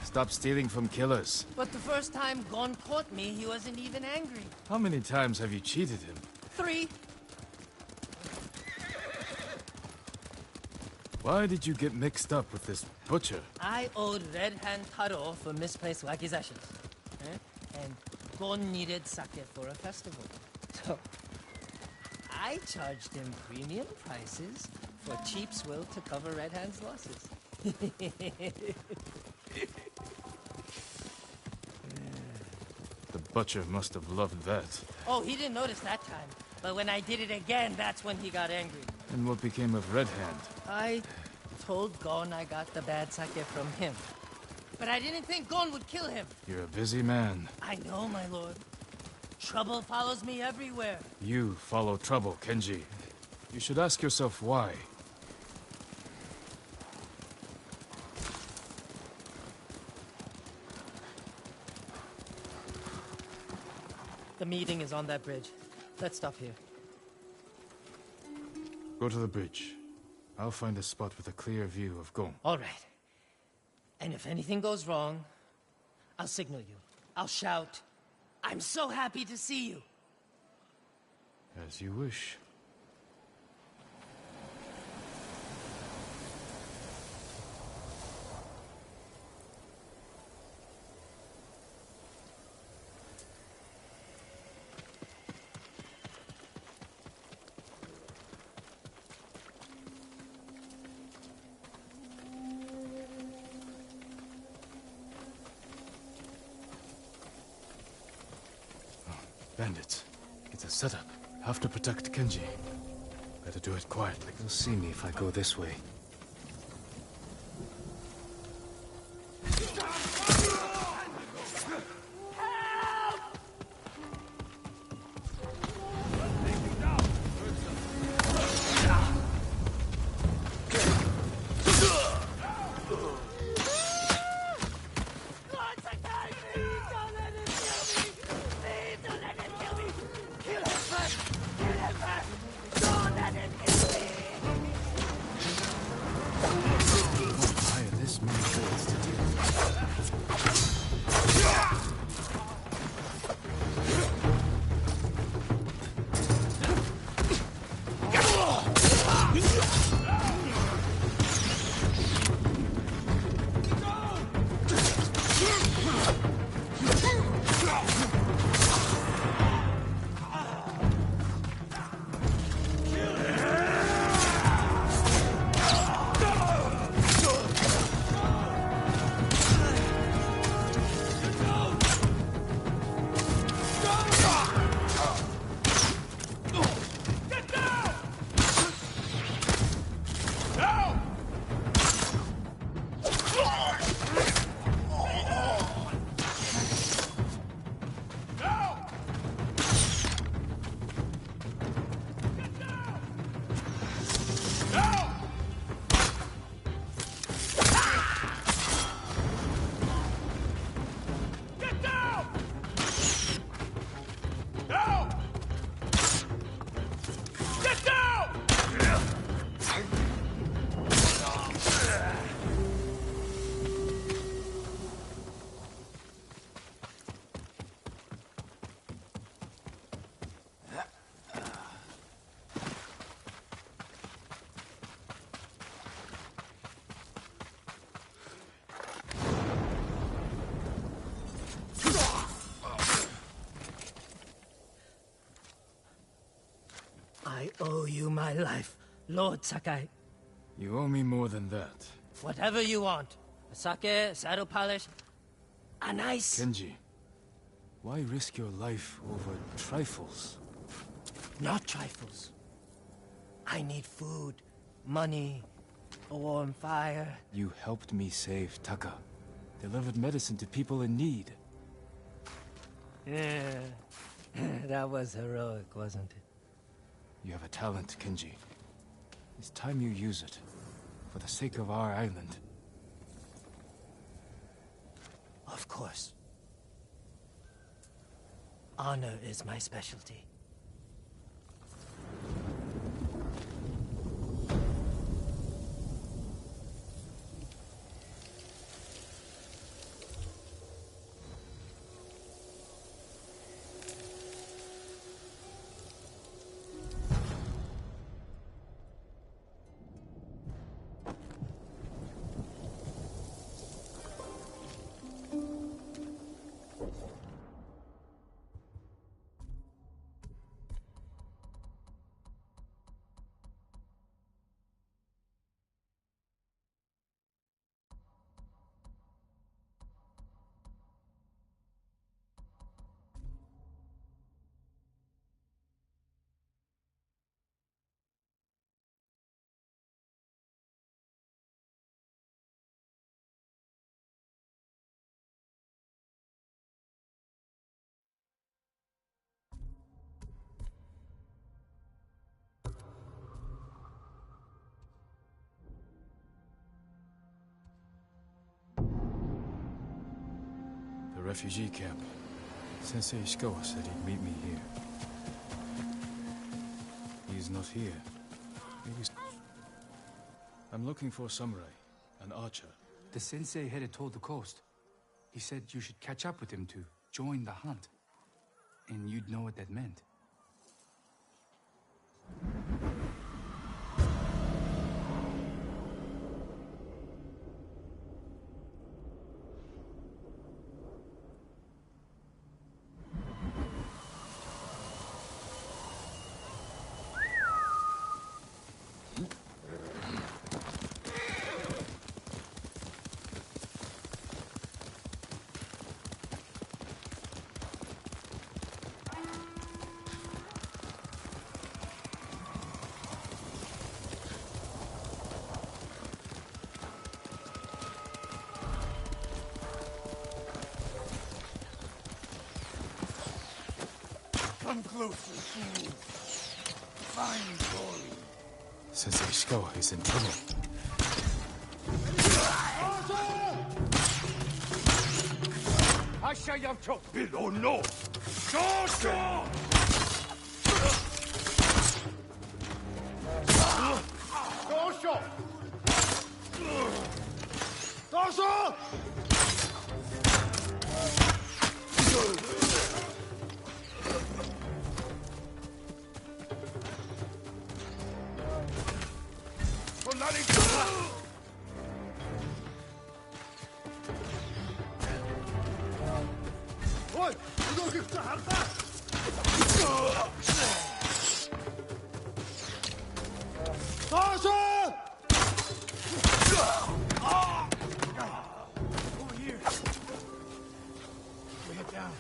Stop stealing from killers. But the first time Gon caught me, he wasn't even angry. How many times have you cheated him? 3. Why did you get mixed up with this butcher? I owed Red Hand Taro for misplaced accusations. And Gon needed sake for a festival. So, I charged him premium prices for cheap swill to cover Red Hand's losses. The butcher must have loved that. Oh, he didn't notice that time. But when I did it again, that's when he got angry. And what became of Red Hand? I told Gon I got the bad sake from him. But I didn't think Gon would kill him. You're a busy man. I know, my lord. Trouble follows me everywhere. You follow trouble, Kenji. You should ask yourself why. The meeting is on that bridge. Let's stop here. Go to the bridge. I'll find a spot with a clear view of Gon. All right. And if anything goes wrong, I'll signal you. I'll shout, "I'm so happy to see you!" As you wish. Bandits. It's a setup. Have to protect Kenji. Better do it quietly. They'll see me if I go this way. I owe you my life, Lord Sakai. You owe me more than that. Whatever you want. A sake, a saddle polish, a nice... Kenji, why risk your life over trifles? Not trifles. I need food, money, a warm fire. You helped me save Taka. Delivered medicine to people in need. Yeah, that was heroic, wasn't it? You have a talent, Kenji. It's time you use it. For the sake of our island. Of course. Honor is my specialty. refugee camp. Sensei Ishikawa said he'd meet me here. He's not here. Maybe... I'm looking for a samurai, an archer. The sensei headed toward the coast. He said you should catch up with him to join the hunt. And you'd know what that meant. Come closer, fool. Fine glory. Sensei Ishikawa is in trouble. Ashayamcho! Below no! Shosho! Shosho! Shosho! Ой, 이거 진짜 harta! Over here. We head down.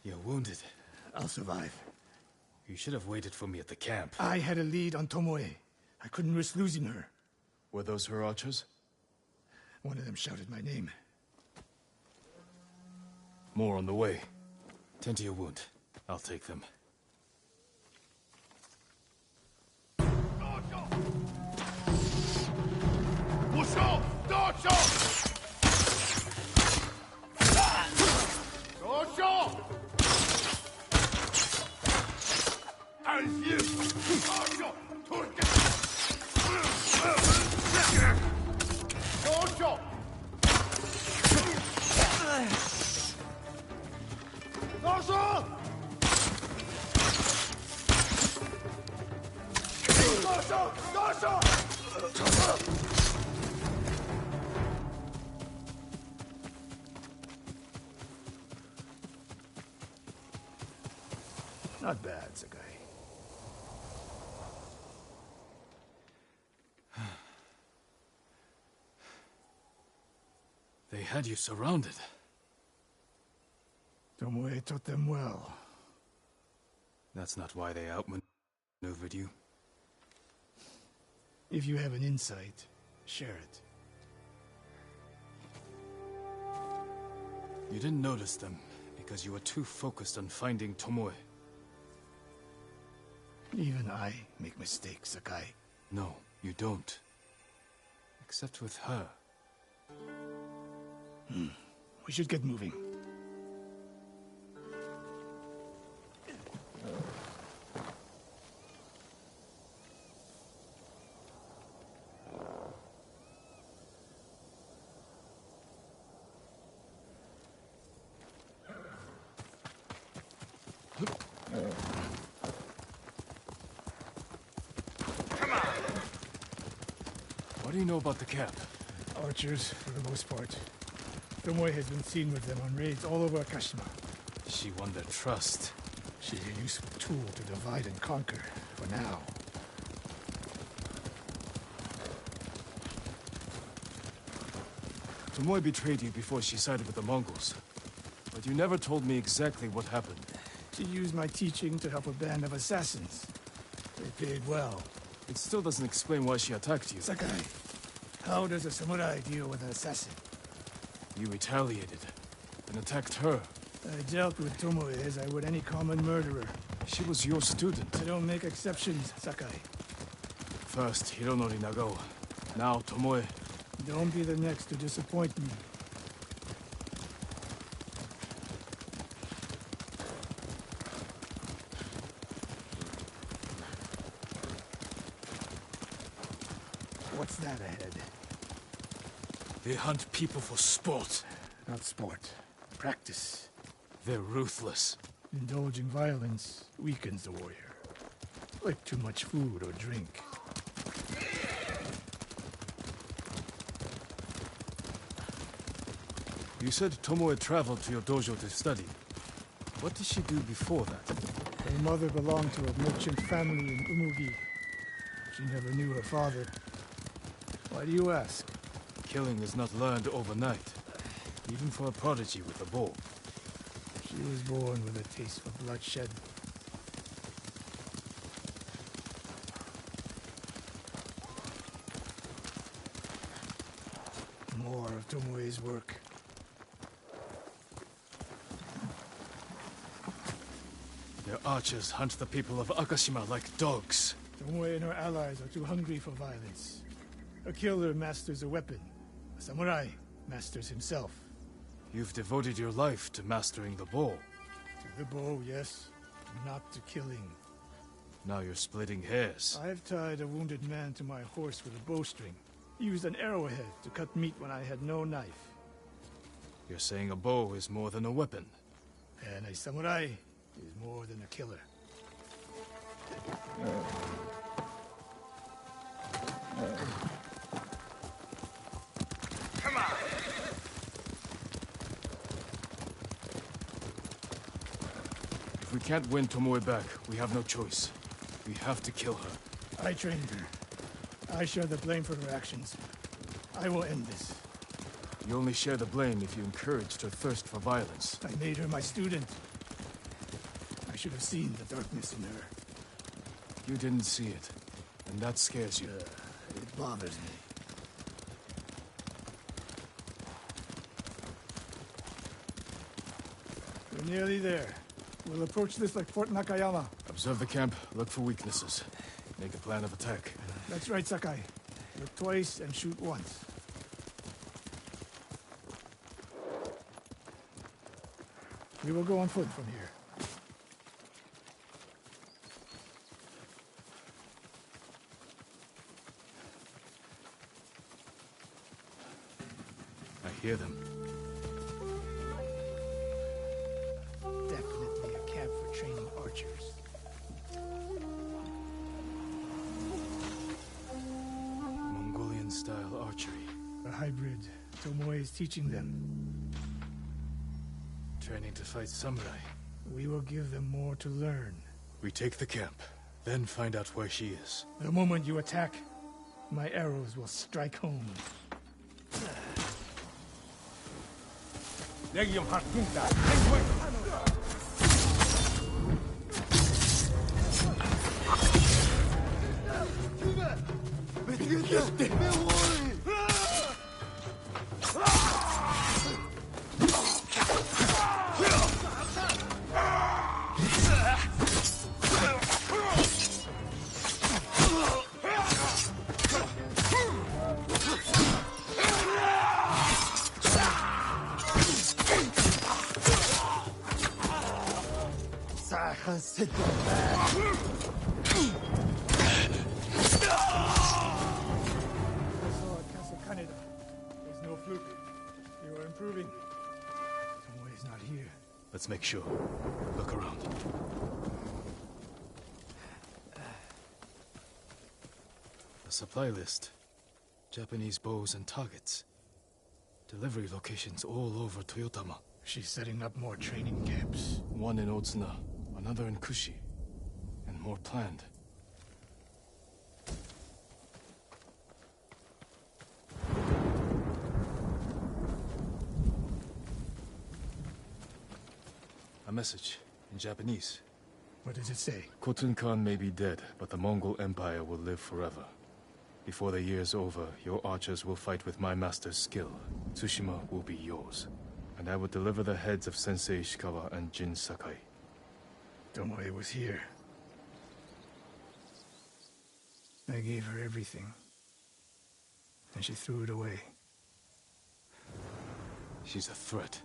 You're wounded. I'll survive. You should have waited for me at the camp. I had a lead on Tomoe. I couldn't risk losing her. Were those her archers? One of them shouted my name. More on the way. Tend to your wound. I'll take them. Dojo! Dojo! Dojo! And you! Dojo! Turk! Dojo! Dojo! Dojo! Dojo! Not bad, Sakai. They had you surrounded. Tomoe taught them well. That's not why they outmaneuvered you. If you have an insight, share it. You didn't notice them because you were too focused on finding Tomoe. Even I make mistakes, Sakai. No, you don't. Except with her. We should get moving. What do you know about the camp? Archers, for the most part. Tomoe has been seen with them on raids all over Akashima. She won their trust. She's a useful tool to divide and conquer, for now. Tomoe betrayed you before she sided with the Mongols. But you never told me exactly what happened. She used my teaching to help a band of assassins. They paid well. It still doesn't explain why she attacked you. Sakai, how does a samurai deal with an assassin? You retaliated and attacked her. I dealt with Tomoe as I would any common murderer. She was your student. I don't make exceptions, Sakai. First, Hironori Nagao. Now, Tomoe. Don't be the next to disappoint me. What's that ahead? They hunt people for sport. Not sport. Practice. They're ruthless. Indulging violence weakens the warrior. Like too much food or drink. You said Tomoe traveled to your dojo to study. What did she do before that? Her mother belonged to a merchant family in Umugi. She never knew her father. Why do you ask? Killing is not learned overnight. Even for a prodigy with a bow. She was born with a taste for bloodshed. More of Tomoe's work. Their archers hunt the people of Akashima like dogs. Tomoe and her allies are too hungry for violence. A killer masters a weapon. A samurai masters himself. You've devoted your life to mastering the bow. To the bow, yes. Not to killing. Now you're splitting hairs. I've tied a wounded man to my horse with a bowstring. Used an arrowhead to cut meat when I had no knife. You're saying a bow is more than a weapon. And a samurai is more than a killer. Come on! If we can't win Tomoe back, we have no choice. We have to kill her. I trained her. I share the blame for her actions. I will end this. You only share the blame if you encouraged her thirst for violence. I made her my student. I should have seen the darkness in her. You didn't see it, and that scares you. It bothers me. We're nearly there. We'll approach this like Fort Nakayama. Observe the camp, look for weaknesses. Make a plan of attack. That's right, Sakai. Look twice and shoot once. We will go on foot from here. I hear them. Definitely a camp for training archers. Mongolian-style archery. A hybrid. Tomoe is teaching them. Training to fight samurai. We will give them more to learn. We take the camp, then find out where she is. The moment you attack, my arrows will strike home. Sit back. There's no fluke. You are improving. Tomoe is not here. Let's make sure. Look around. A supply list. Japanese bows and targets. Delivery locations all over Toyotama. She's setting up more training camps. One in Otsuna, another in Kushi, and more planned. A message in Japanese. What does it say? Khotun Khan may be dead, but the Mongol Empire will live forever. Before the year's over, your archers will fight with my master's skill. Tsushima will be yours. And I will deliver the heads of Sensei Ishikawa and Jin Sakai. Tomoe was here. I gave her everything, and she threw it away. She's a threat.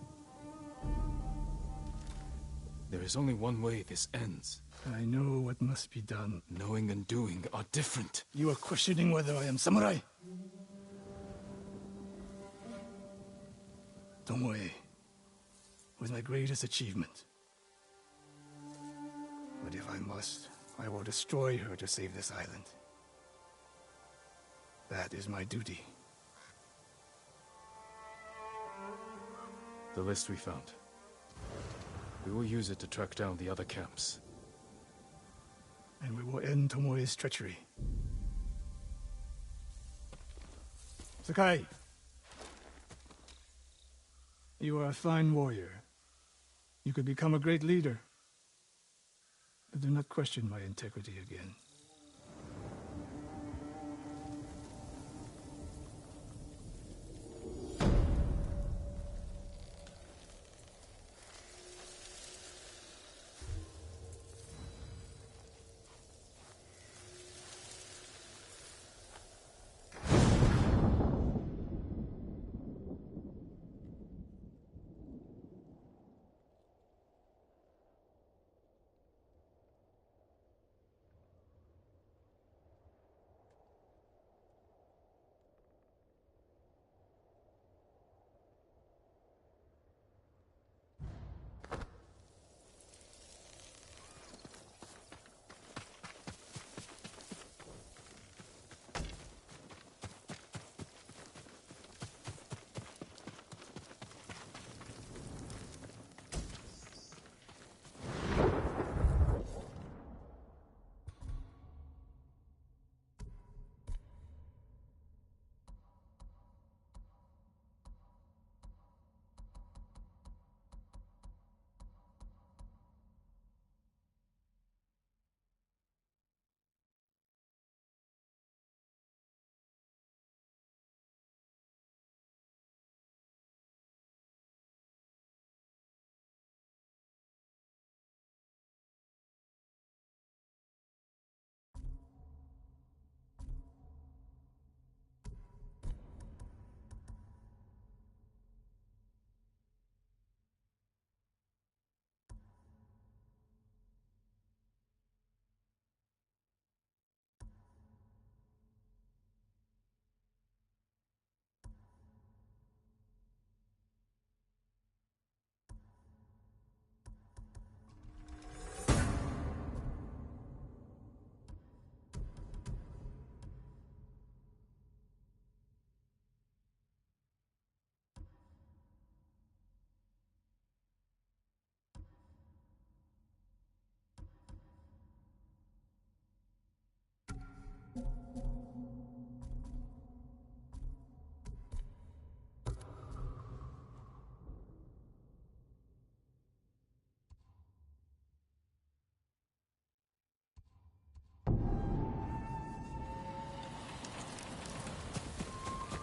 There is only one way this ends. I know what must be done. Knowing and doing are different. You are questioning whether I am samurai? Tomoe was my greatest achievement. But if I must, I will destroy her to save this island. That is my duty. The list we found. We will use it to track down the other camps. And we will end Tomoe's treachery. Sakai! You are a fine warrior. You could become a great leader. But do not question my integrity again.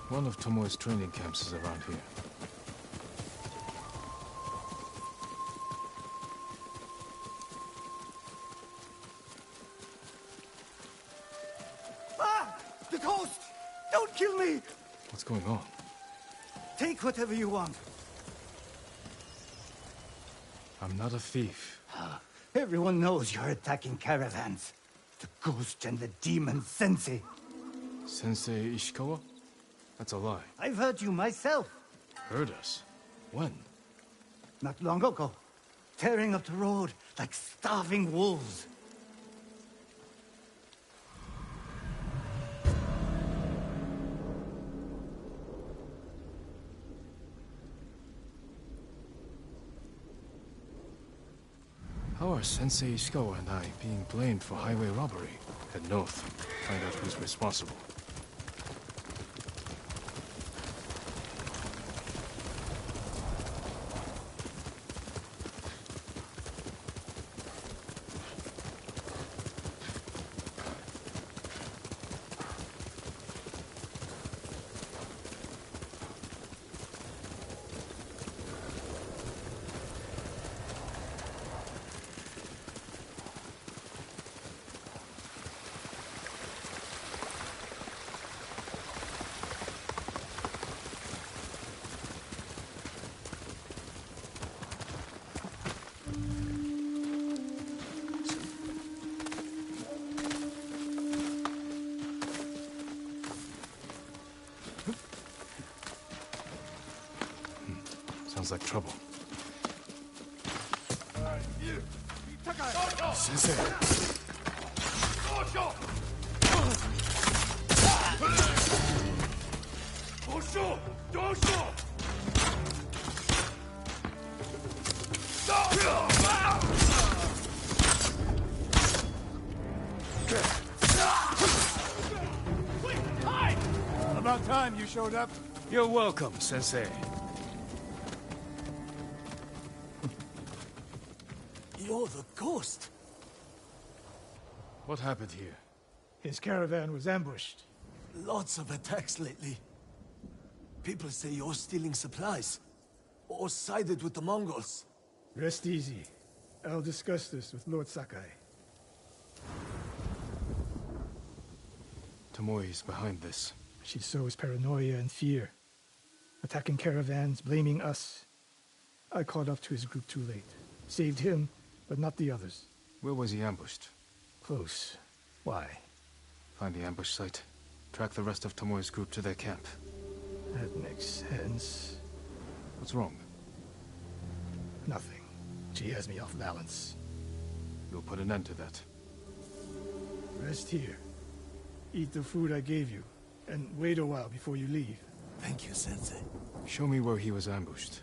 One of Tomoe's training camps is around here. Ah! The ghost! Don't kill me! What's going on? Take whatever you want. I'm not a thief. Everyone knows you're attacking caravans. The ghost and the demon Sensei. Sensei Ishikawa? That's a lie. I've heard you myself. Heard us? When? Not long ago. Tearing up the road like starving wolves. How are Sensei Ishikawa and I being blamed for highway robbery? Head north. Find out who's responsible. Sounds like trouble. Sensei! About time you showed up. You're welcome, Sensei. You're the ghost. What happened here? His caravan was ambushed. Lots of attacks lately. People say you're stealing supplies. Or sided with the Mongols. Rest easy. I'll discuss this with Lord Sakai. Tomoe's behind this. She sows paranoia and fear. Attacking caravans, blaming us. I caught up to his group too late. Saved him, but not the others. Where was he ambushed? Close. Why? Find the ambush site. Track the rest of Tomoe's group to their camp. That makes sense. What's wrong? Nothing. She has me off balance. You'll put an end to that. Rest here. Eat the food I gave you. And wait a while before you leave. Thank you, Sensei. Show me where he was ambushed.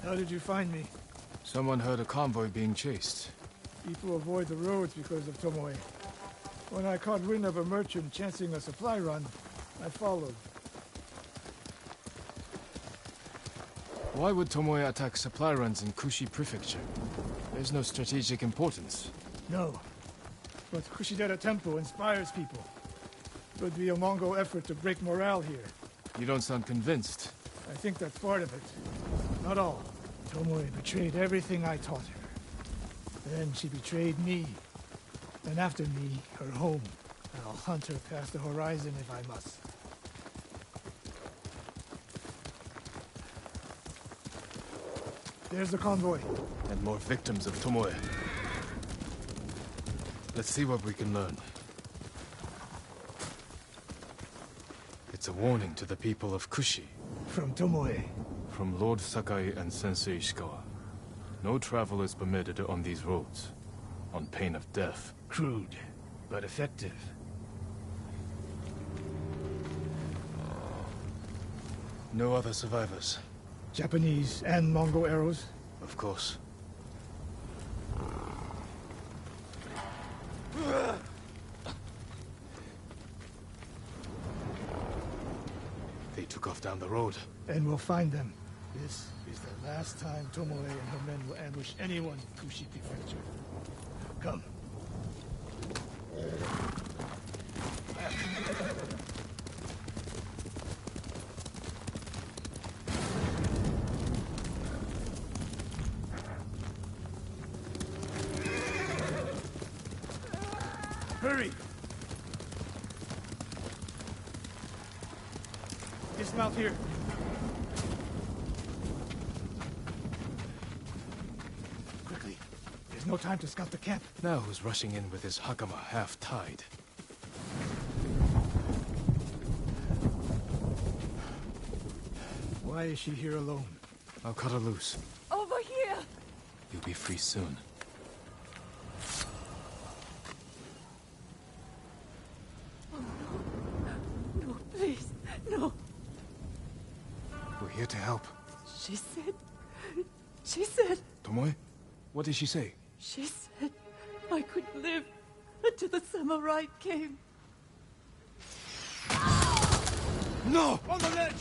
How did you find me? Someone heard a convoy being chased. People avoid the roads because of Tomoe. When I caught wind of a merchant chancing a supply run, I followed. Why would Tomoe attack supply runs in Kushi Prefecture? There's no strategic importance. No. But Kushidera Temple inspires people. Could be a Mongol effort to break morale here. You don't sound convinced. I think that's part of it. Not all. Tomoe betrayed everything I taught her. Then she betrayed me. And after me, her home. I'll hunt her past the horizon if I must. There's the convoy. And more victims of Tomoe. Let's see what we can learn. It's a warning to the people of Kushi. From Tomoe. From Lord Sakai and Sensei Ishikawa. No travel is permitted on these roads, on pain of death. Crude, but effective. No other survivors. Japanese and Mongol arrows? Of course. They took off down the road. And we'll find them. This is the last time Tomoe and her men will ambush anyone in Kushi Prefecture. Come. Hurry! Dismount here. Quickly. There's no time to scout the camp. Now who's rushing in with his hakama half-tied? Why is she here alone? I'll cut her loose. Over here! You'll be free soon. No, please, no. We're here to help. She said... Tomoe? What did she say? She said I could live until the samurai came. No! On the ledge!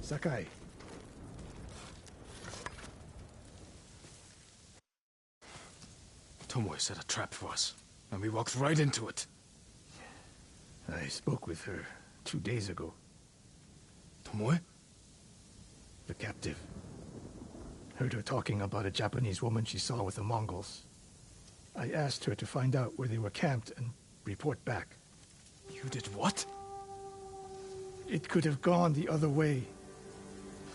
Sakai. Tomoe set a trap for us, and we walked right into it. I spoke with her 2 days ago. Tomoe? The captive. Heard her talking about a Japanese woman she saw with the Mongols. I asked her to find out where they were camped and report back. You did what? It could have gone the other way.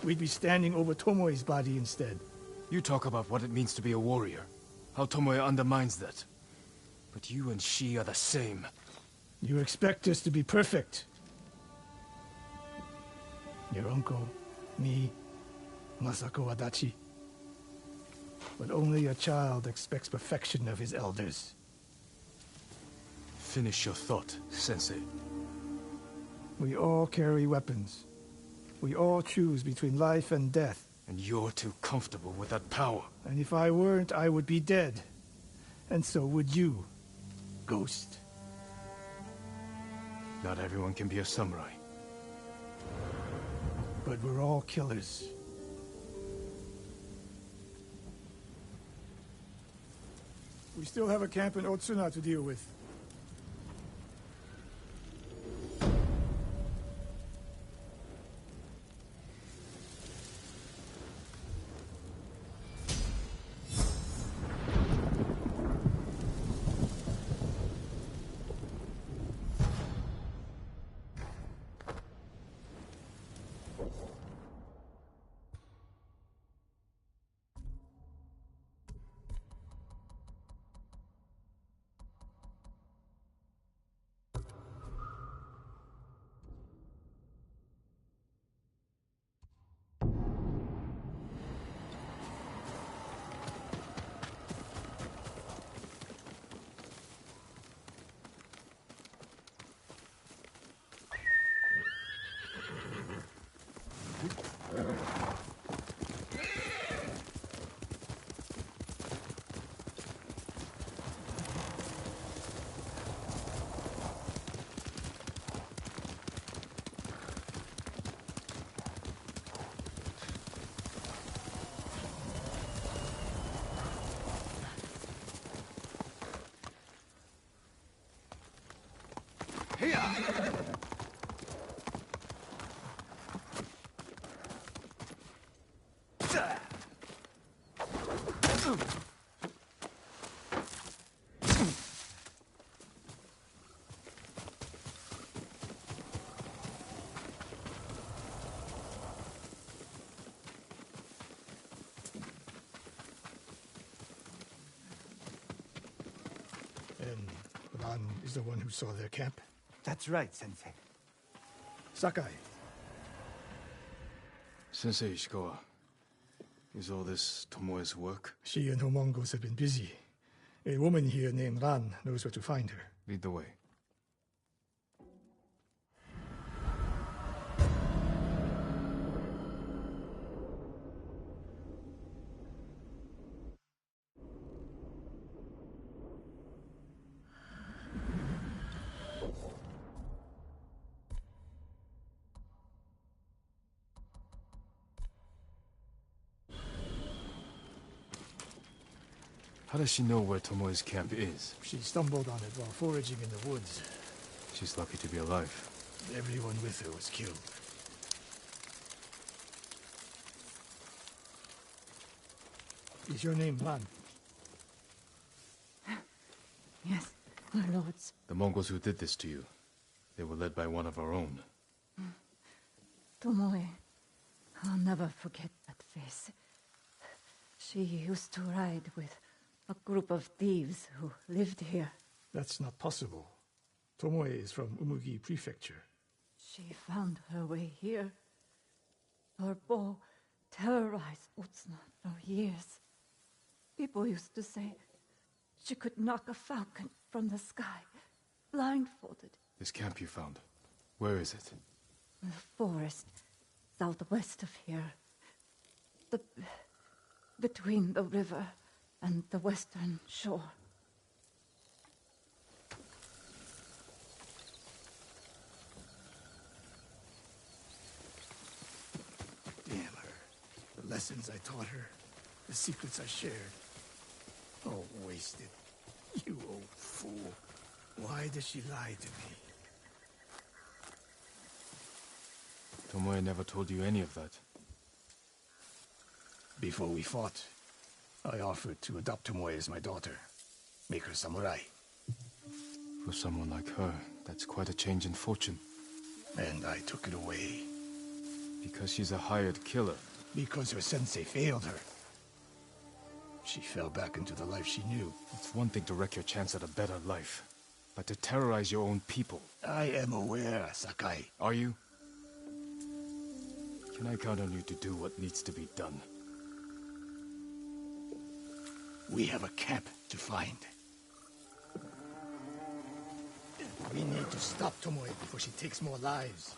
We'd be standing over Tomoe's body instead. You talk about what it means to be a warrior. How Tomoe undermines that. But you and she are the same. You expect us to be perfect. Your uncle, me, Masako Adachi. But only a child expects perfection of his elders. Finish your thought, Sensei. We all carry weapons. We all choose between life and death. And you're too comfortable with that power. And if I weren't, I would be dead. And so would you, Ghost. Not everyone can be a samurai. But we're all killers. We still have a camp in Otsuna to deal with. Ran is the one who saw their camp? That's right, Sensei. Sakai. Sensei Ishikawa, is all this Tomoe's work? She and her Mongols have been busy. A woman here named Ran knows where to find her. Lead the way. How does she know where Tomoe's camp is? She stumbled on it while foraging in the woods. She's lucky to be alive. Everyone with her was killed. Is your name Ran? Yes, my lords. The Mongols who did this to you, they were led by one of our own. Tomoe. I'll never forget that face. She used to ride with a group of thieves who lived here. That's not possible. Tomoe is from Umugi Prefecture. She found her way here. Her bow terrorized Utsuna for years. People used to say she could knock a falcon from the sky, blindfolded. This camp you found, where is it? The forest, southwest of here. Between the river and the western shore. Damn her. The lessons I taught her, the secrets I shared. All wasted. You old fool. Why does she lie to me? Tomoe never told you any of that. Before we fought, I offered to adopt Tomoe as my daughter. Make her samurai. For someone like her, that's quite a change in fortune. And I took it away. Because she's a hired killer. Because her sensei failed her. She fell back into the life she knew. It's one thing to wreck your chance at a better life, but to terrorize your own people. I am aware, Sakai. Are you? Can I count on you to do what needs to be done? We have a camp to find. We need to stop Tomoe before she takes more lives.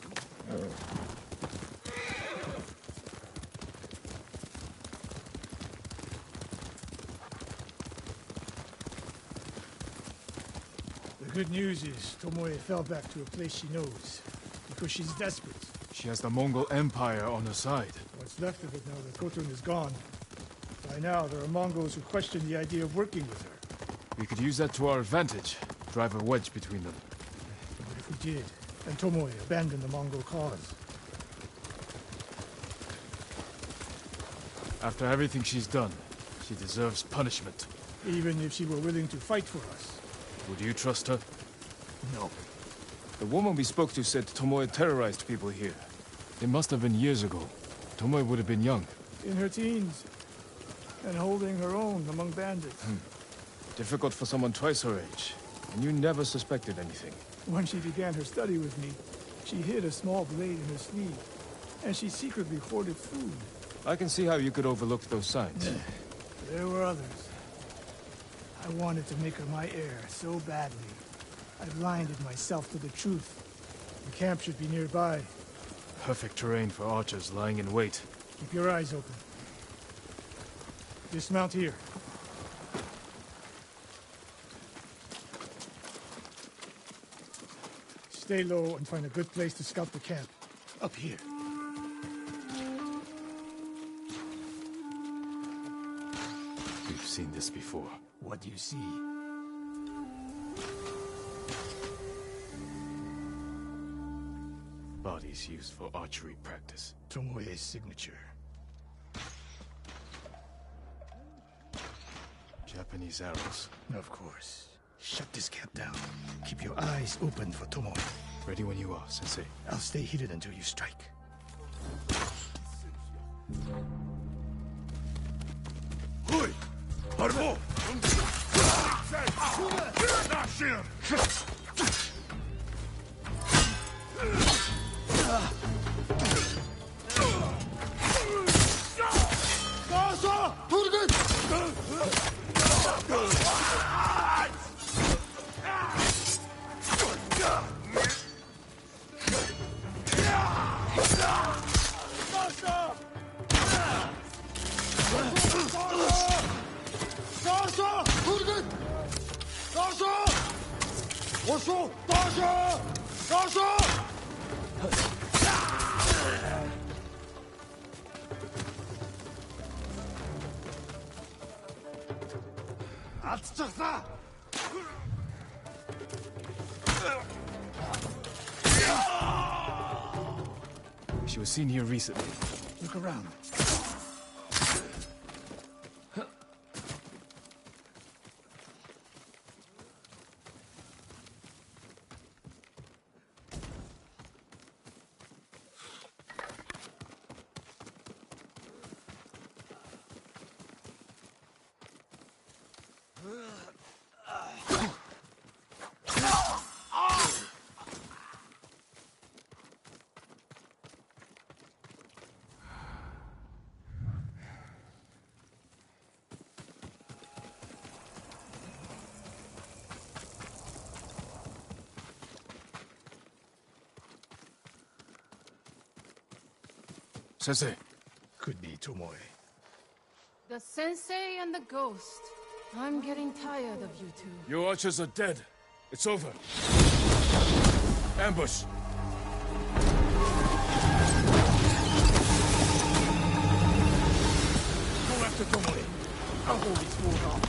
The good news is Tomoe fell back to a place she knows, because she's desperate. She has the Mongol Empire on her side. What's left of it now that Khotun is gone. By now, there are Mongols who question the idea of working with her. We could use that to our advantage. Drive a wedge between them. But if we did, and Tomoe abandoned the Mongol cause? After everything she's done, she deserves punishment. Even if she were willing to fight for us? Would you trust her? No. The woman we spoke to said Tomoe terrorized people here. It must have been years ago. Tomoe would have been young. In her teens. And holding her own among bandits. Difficult for someone twice her age. And you never suspected anything. When she began her study with me, she hid a small blade in her sleeve. And she secretly hoarded food. I can see how you could overlook those signs. There were others. I wanted to make her my heir so badly. I blinded myself to the truth. The camp should be nearby. Perfect terrain for archers lying in wait. Keep your eyes open. Dismount here. Stay low and find a good place to scout the camp. Up here. We've seen this before. What do you see? Bodies used for archery practice. Tomoe's signature. Japanese arrows. Of course. Shut this camp down. Keep your eyes open for Tomoe. Ready when you are, Sensei. I'll stay heated until you strike. Hui! Arvo! him! She was seen here recently. Look around. Sensei. Could be Tomoe. The sensei and the ghost. I'm getting tired of you two. Your archers are dead. It's over. Ambush! Go after Tomoe. I'll hold his sword off.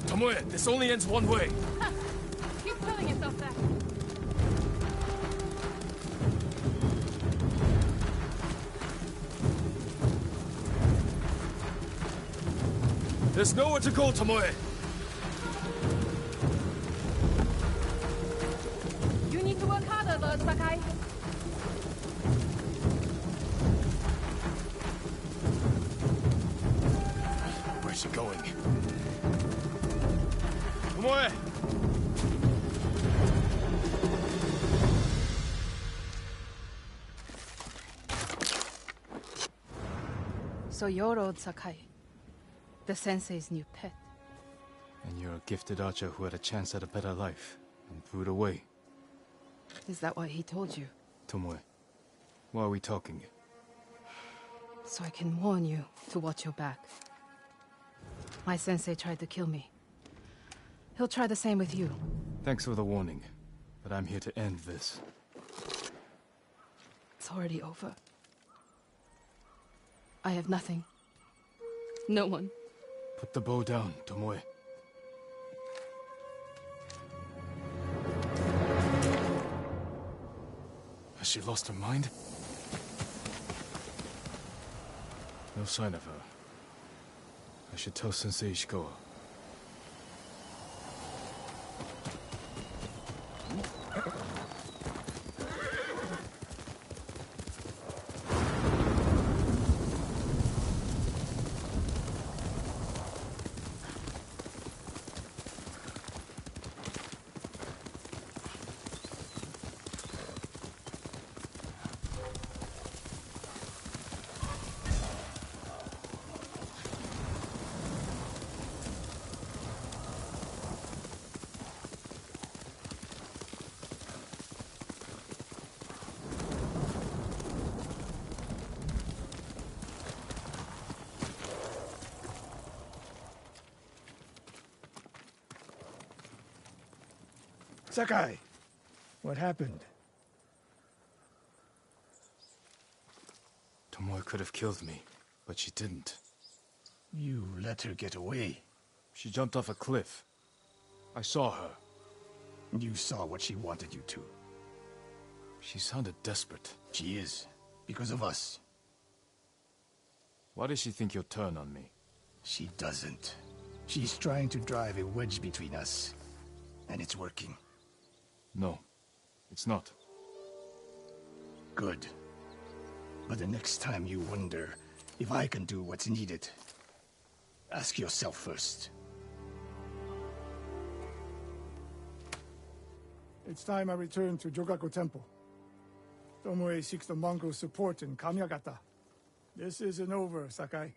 Tomoe, this only ends one way. Keep telling yourself that. There's nowhere to go, Tomoe. You need to work harder, Lord Sakai. Where's she going? Tomoe! So you're Lord Sakai, the sensei's new pet. And you're a gifted archer who had a chance at a better life and threw it away. Is that what he told you? Tomoe, why are we talking? So I can warn you to watch your back. My sensei tried to kill me. He'll try the same with you. Thanks for the warning, but I'm here to end this. It's already over. I have nothing. No one. Put the bow down, Tomoe. Has she lost her mind? No sign of her. I should tell Sensei Ishikawa. Sakai, what happened? Tomoe could have killed me, but she didn't. You let her get away. She jumped off a cliff. I saw her. You saw what she wanted you to. She sounded desperate. She is, because of us. Why does she think you'll turn on me? She doesn't. She's trying to drive a wedge between us. And it's working. No, it's not. Good. But the next time you wonder If I can do what's needed, ask yourself first. It's time I return to Jogaku Temple. Tomoe seeks the Mongol support in Kamyagata. This isn't over, Sakai.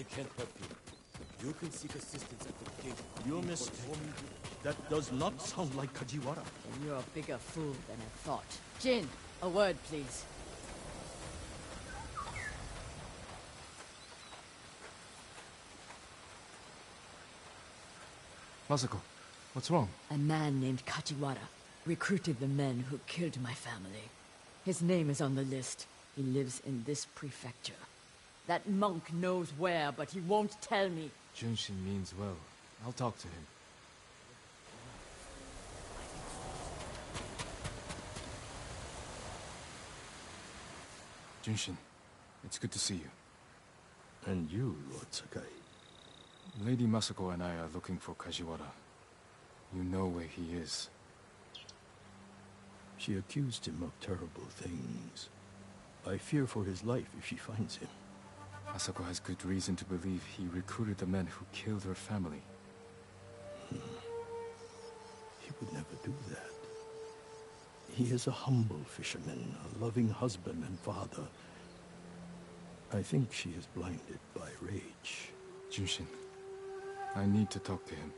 I can't help you. You can seek assistance at the gate. You're mistaken. That does not sound like Kajiwara. And you're a bigger fool than I thought. Jin, a word, please. Masako, what's wrong? A man named Kajiwara recruited the men who killed my family. His name is on the list. He lives in this prefecture. That monk knows where, but he won't tell me. Junshin means well. I'll talk to him. Junshin, it's good to see you. And you, Lord Sakai. Lady Masako and I are looking for Kajiwara. You know where he is. She accused him of terrible things. I fear for his life if she finds him. Masako has good reason to believe he recruited the men who killed her family. He would never do that. He is a humble fisherman, a loving husband and father. I think she is blinded by rage. Junshin, I need to talk to him.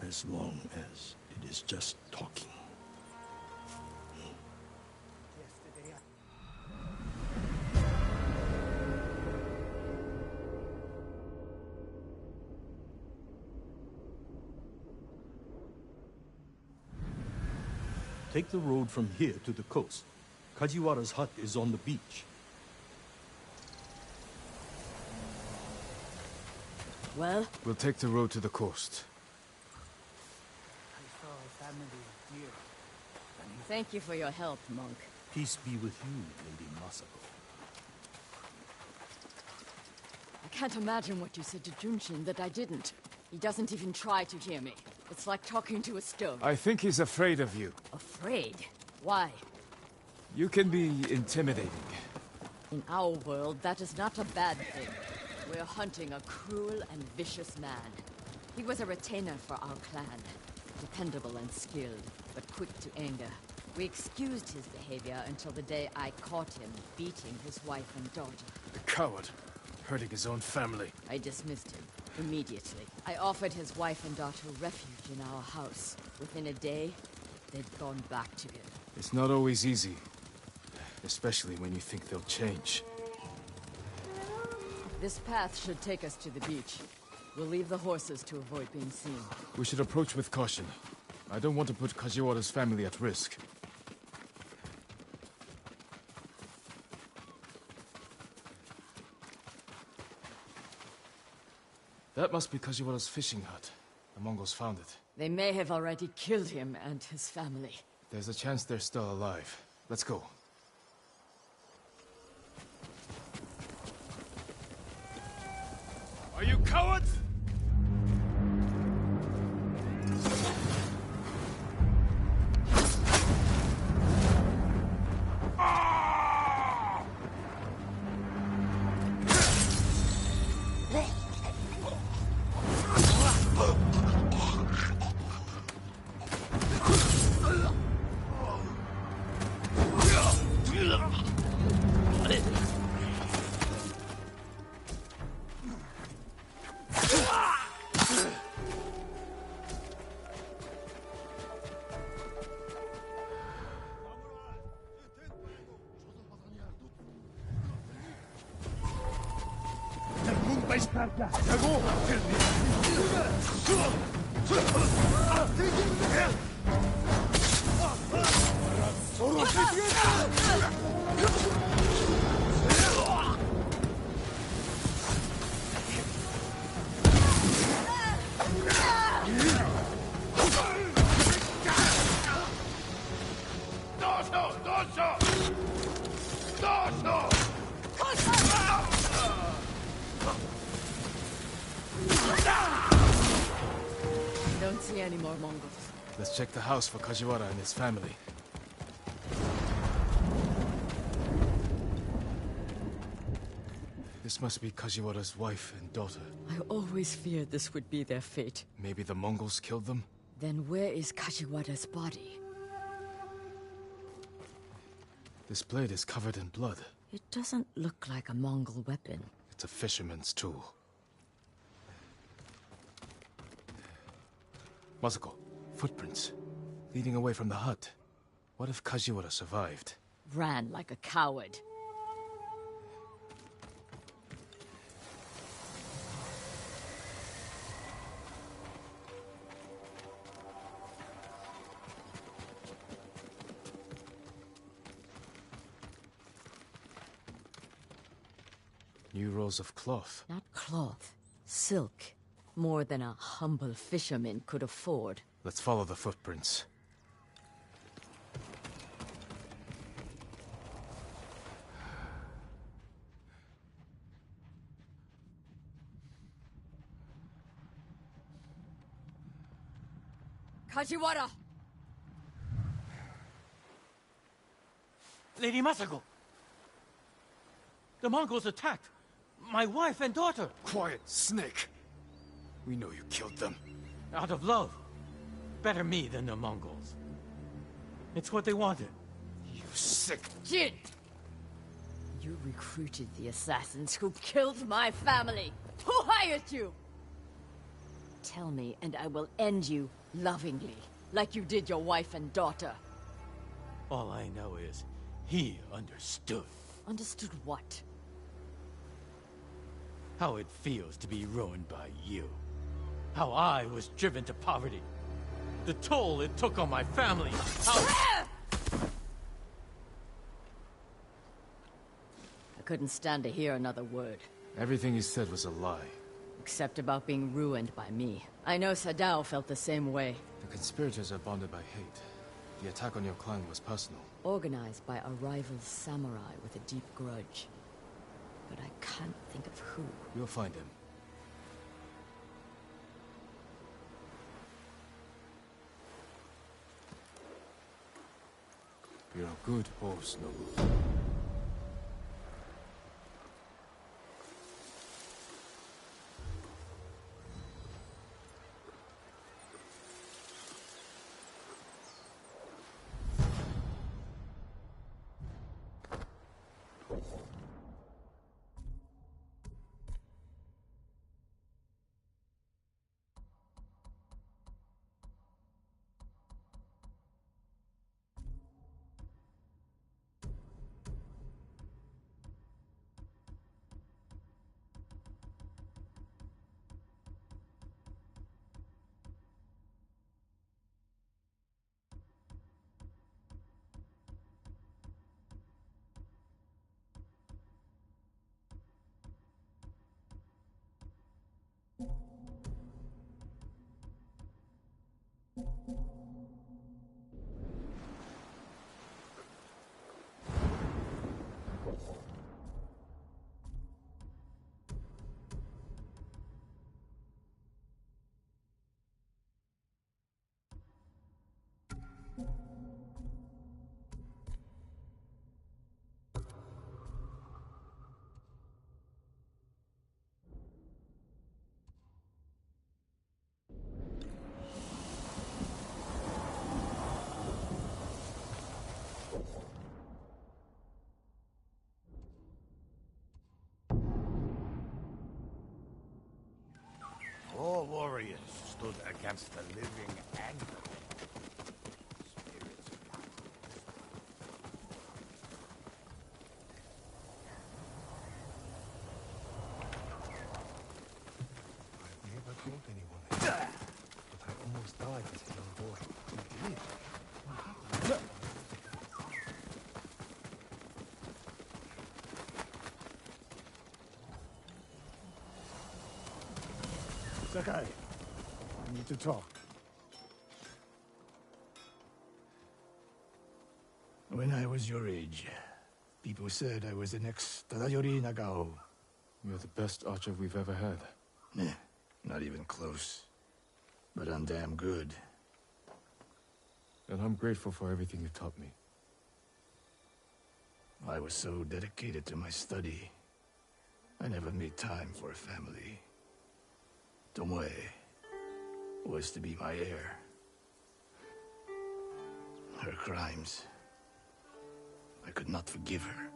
As long as it is just talking. Take the road from here to the coast. Kajiwara's hut is on the beach. Well? We'll take the road to the coast. I saw a family of deer. Thank you for your help, monk. Peace be with you, Lady Masako. I can't imagine what you said to Junshin that I didn't. He doesn't even try to hear me. It's like talking to a stone. I think he's afraid of you. Afraid? Why? You can be intimidating. In our world, that is not a bad thing. We're hunting a cruel and vicious man. He was a retainer for our clan. Dependable and skilled. but quick to anger. We excused his behavior until the day I caught him beating his wife and daughter. A coward, hurting his own family. I dismissed him immediately. I offered his wife and daughter refuge in our house. Within a day, they'd gone back together. It's not always easy, especially when you think they'll change. This path should take us to the beach. We'll leave the horses to avoid being seen. We should approach with caution. I don't want to put Kajiwara's family at risk. That must be Kajiwara's fishing hut. The Mongols found it. They may have already killed him and his family. There's a chance they're still alive. Let's go. Are you cowards? Don't see any more Mongols. Let's check the house for Kajiwara and his family. This must be Kajiwara's wife and daughter. I always feared this would be their fate. Maybe the Mongols killed them? Then where is Kajiwara's body? This blade is covered in blood. It doesn't look like a Mongol weapon. It's a fisherman's tool. Masako, footprints. Leading away from the hut. What if Kajiwara survived? Ran like a coward. New rolls of cloth. Not cloth. Silk. More than a humble fisherman could afford. Let's follow the footprints. Kajiwara! Lady Masako! The Mongols attacked my wife and daughter! Quiet, snake! We know you killed them. Out of love. Better me than the Mongols. It's what they wanted. You sick... Jin! You recruited the assassins who killed my family! Who hired you? Tell me, and I will end you lovingly, like you did your wife and daughter. All I know is, he understood. Understood what? How it feels to be ruined by you. How I was driven to poverty. The toll it took on my family. How... I couldn't stand to hear another word. Everything you said was a lie. Except about being ruined by me. I know Sadao felt the same way. The conspirators are bonded by hate. The attack on your clan was personal. Organized by a rival samurai with a deep grudge. But I can't think of who. You'll find him. You're a good horse, Nobu. against the living and the dead. Spirits of I've never killed anyone, but I almost died as a young boy. You did? What happened? Sakai, I need to talk. When I was your age, people said I was the next Tadayori Nagao. You're the best archer we've ever had. Nah, not even close. But I'm damn good. And I'm grateful for everything you taught me. I was so dedicated to my study, I never made time for a family. Tomoe was to be my heir. Her crimes, I could not forgive her.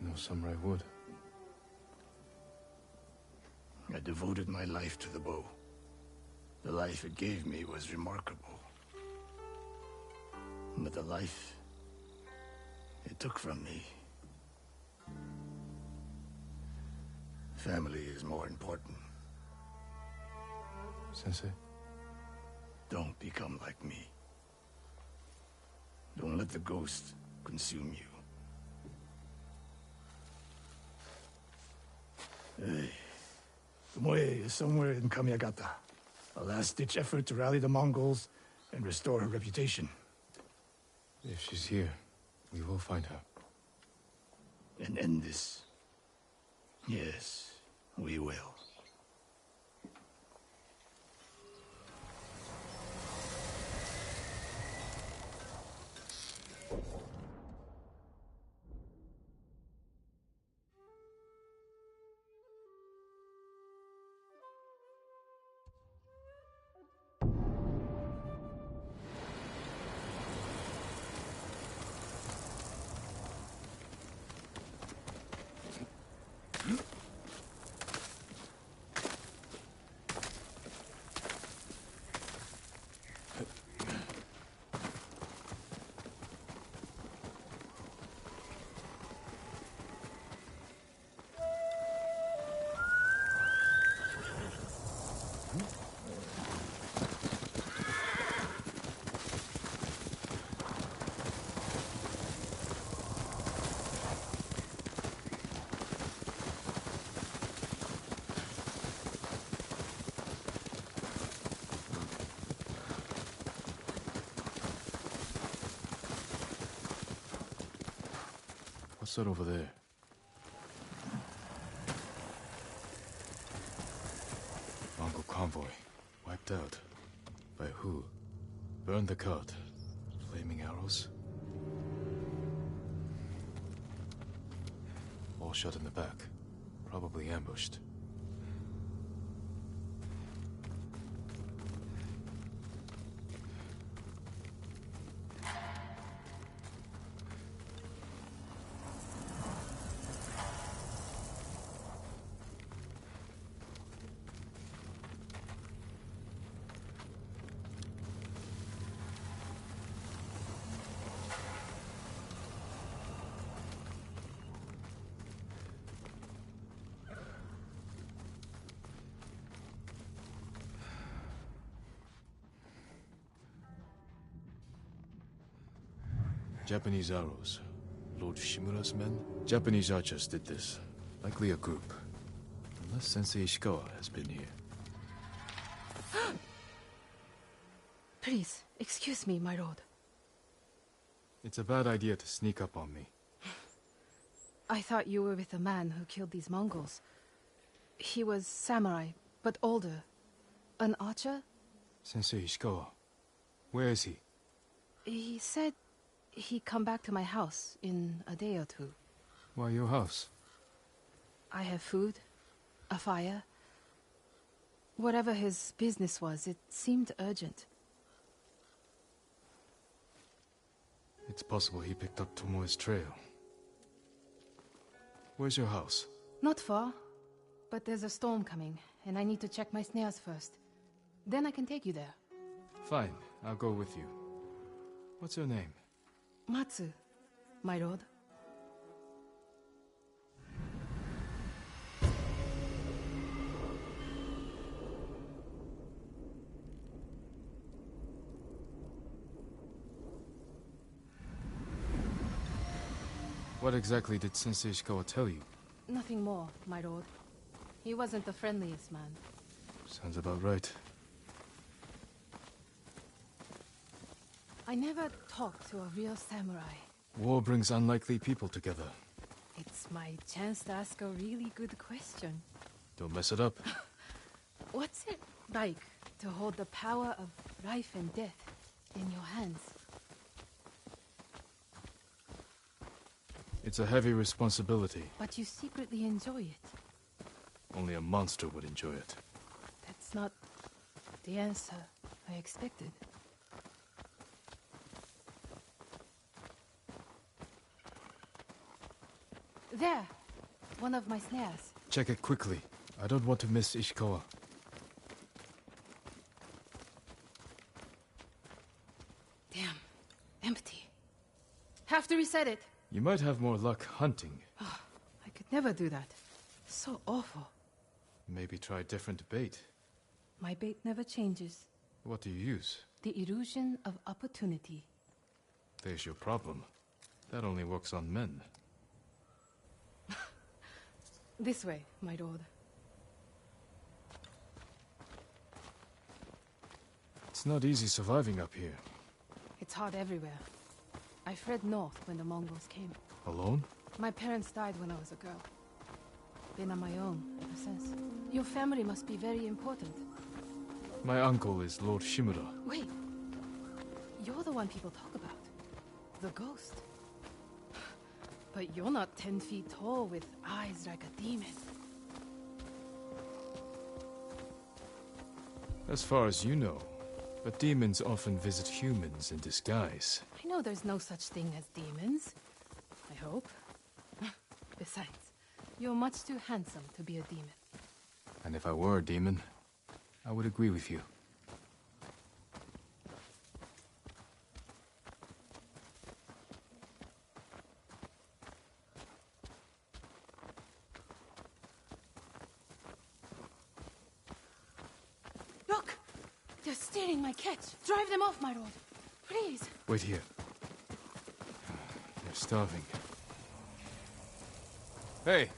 No samurai would. I devoted my life to the bow. The life it gave me was remarkable. But the life it took from me... Family is more important. Sensei? Don't become like me. Don't let the ghost consume you. Hey, Tomoe is somewhere in Kamiagata. A last-ditch effort to rally the Mongols and restore her reputation. If she's here, we will find her. And end this. Yes, we will. What's that over there? Mongol convoy. Wiped out. By who? Burn the cart. Flaming arrows? All shot in the back. Probably ambushed. Japanese arrows. Lord Shimura's men? Japanese archers did this. Likely a group. Unless Sensei Ishikawa has been here. Please, excuse me, my lord. It's a bad idea to sneak up on me. I thought you were with the man who killed these Mongols. He was samurai, but older. An archer? Sensei Ishikawa. Where is he? He said he'd come back to my house in a day or two. Why your house? I have food, a fire. Whatever his business was, it seemed urgent. It's possible he picked up Tomoe's trail. Where's your house? Not far, but there's a storm coming, and I need to check my snares first. Then I can take you there. Fine, I'll go with you. What's your name? Matsu, my lord. What exactly did Sensei Ishikawa tell you? Nothing more, my lord. He wasn't the friendliest man. Sounds about right. I never talked to a real samurai. War brings unlikely people together. It's my chance to ask a really good question. Don't mess it up. What's it like to hold the power of life and death in your hands? It's a heavy responsibility. But you secretly enjoy it. Only a monster would enjoy it. That's not the answer I expected. There! One of my snares. Check it quickly. I don't want to miss Ishikawa. Damn. Empty. Have to reset it. You might have more luck hunting. Oh, I could never do that. So awful. Maybe try different bait. My bait never changes. What do you use? The illusion of opportunity. There's your problem. That only works on men. This way, my lord. It's not easy surviving up here. It's hard everywhere. I fled north when the Mongols came. Alone? My parents died when I was a girl. Been on my own ever since. Your family must be very important. My uncle is Lord Shimura. Wait. You're the one people talk about. The ghost. But you're not 10 feet tall with eyes like a demon. As far as you know. But demons often visit humans in disguise. I know there's no such thing as demons. I hope. Besides, you're much too handsome to be a demon. And if I were a demon, I would agree with you. Look! They're stealing my catch. Drive them off, my lord. Please. Wait here. They're starving. Hey!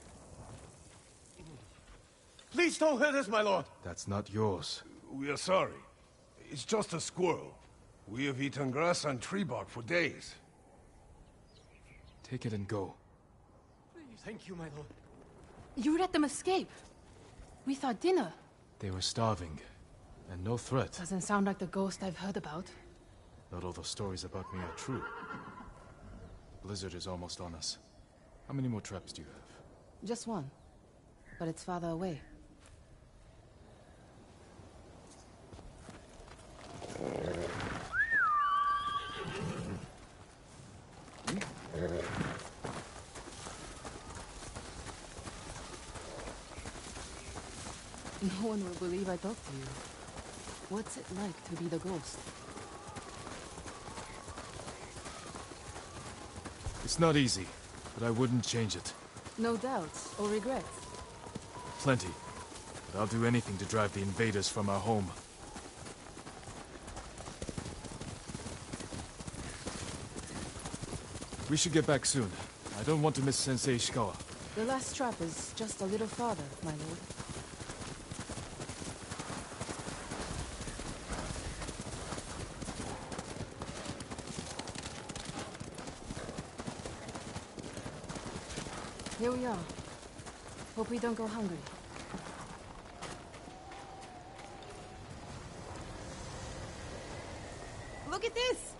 Please don't hurt us, my lord! That's not yours. We are sorry. It's just a squirrel. We have eaten grass and tree bark for days. Take it and go. Thank you, my lord. You let them escape. We thought dinner. They were starving. And no threat. Doesn't sound like the ghost I've heard about. Not all the stories about me are true. The blizzard is almost on us. How many more traps do you have? Just one. But it's farther away. No one will believe I talked to you. What's it like to be the ghost? It's not easy, but I wouldn't change it. No doubts or regrets. Plenty. But I'll do anything to drive the invaders from our home. We should get back soon. I don't want to miss Sensei Ishikawa. The last trap is just a little farther, my lord. Here we are. Hope we don't go hungry. Look at this!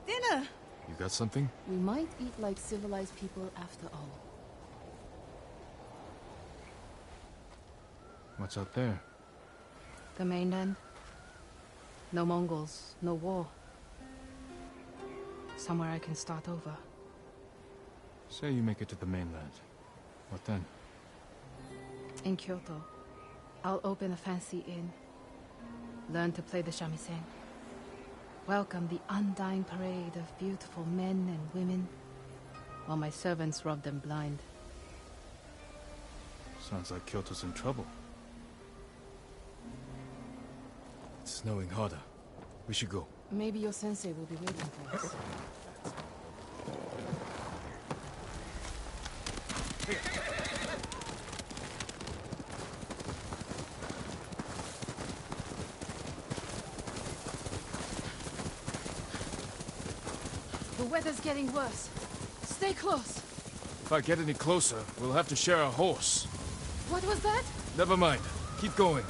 Dinner! You got something? We might eat like civilized people after all. What's out there? The mainland. No Mongols, no war. Somewhere I can start over. Say you make it to the mainland. What then? In Kyoto, I'll open a fancy inn. Learn to play the shamisen. Welcome the undying parade of beautiful men and women, while my servants rob them blind. Sounds like Kyoto's in trouble. It's snowing harder. We should go. Maybe your sensei will be waiting for us. The weather's getting worse. Stay close. If I get any closer, we'll have to share a horse. What was that? Never mind. Keep going.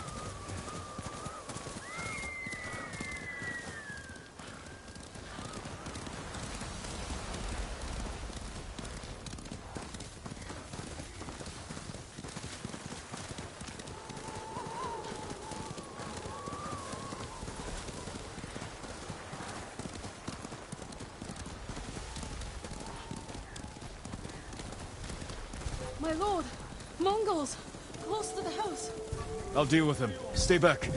My lord! Mongols! Close to the house! I'll deal with them. Stay back.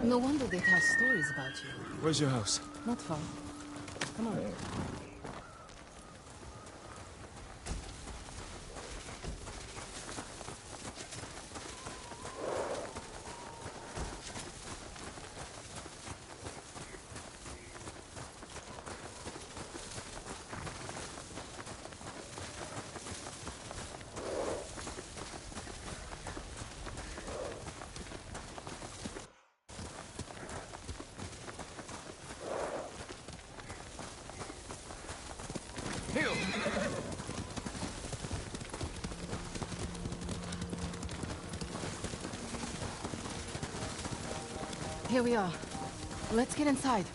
No wonder they tell stories about you. Where's your house? Not far. Come on. Here we are. Let's get inside.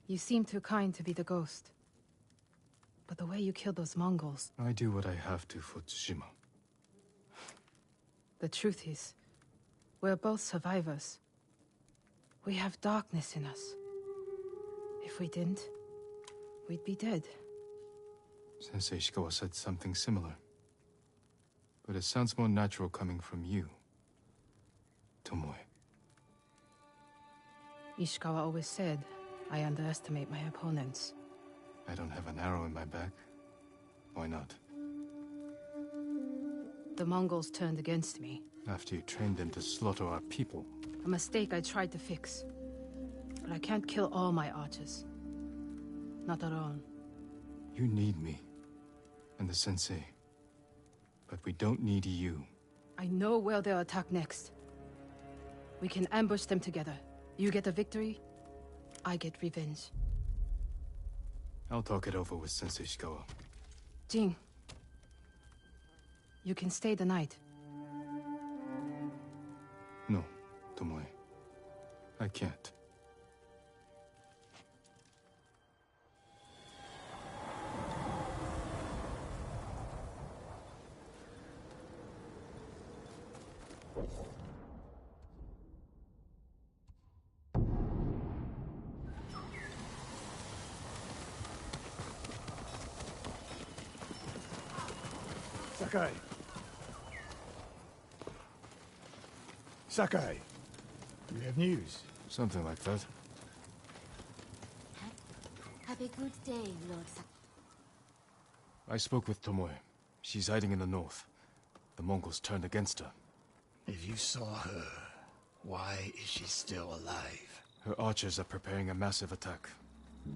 You seem too kind to be the ghost. But the way you killed those Mongols... I do what I have to for Tsushima. The truth is, we're both survivors. We have darkness in us. If we didn't, we'd be dead. Sensei Ishikawa said something similar. But it sounds more natural coming from you, Tomoe. Ishikawa always said, I underestimate my opponents. I don't have an arrow in my back. Why not? The Mongols turned against me. After you trained them to slaughter our people. A mistake I tried to fix. But I can't kill all my archers. Not alone. You need me. And the sensei. But we don't need you. I know where they'll attack next. We can ambush them together. You get a victory, I get revenge. I'll talk it over with Sensei Ishikawa. Jing. You can stay the night. No, Tomoe. I can't. Sakai. Sakai. You have news? Something like that. Have a good day, Lord Sakai. I spoke with Tomoe. She's hiding in the north. The Mongols turned against her. If you saw her, why is she still alive? Her archers are preparing a massive attack.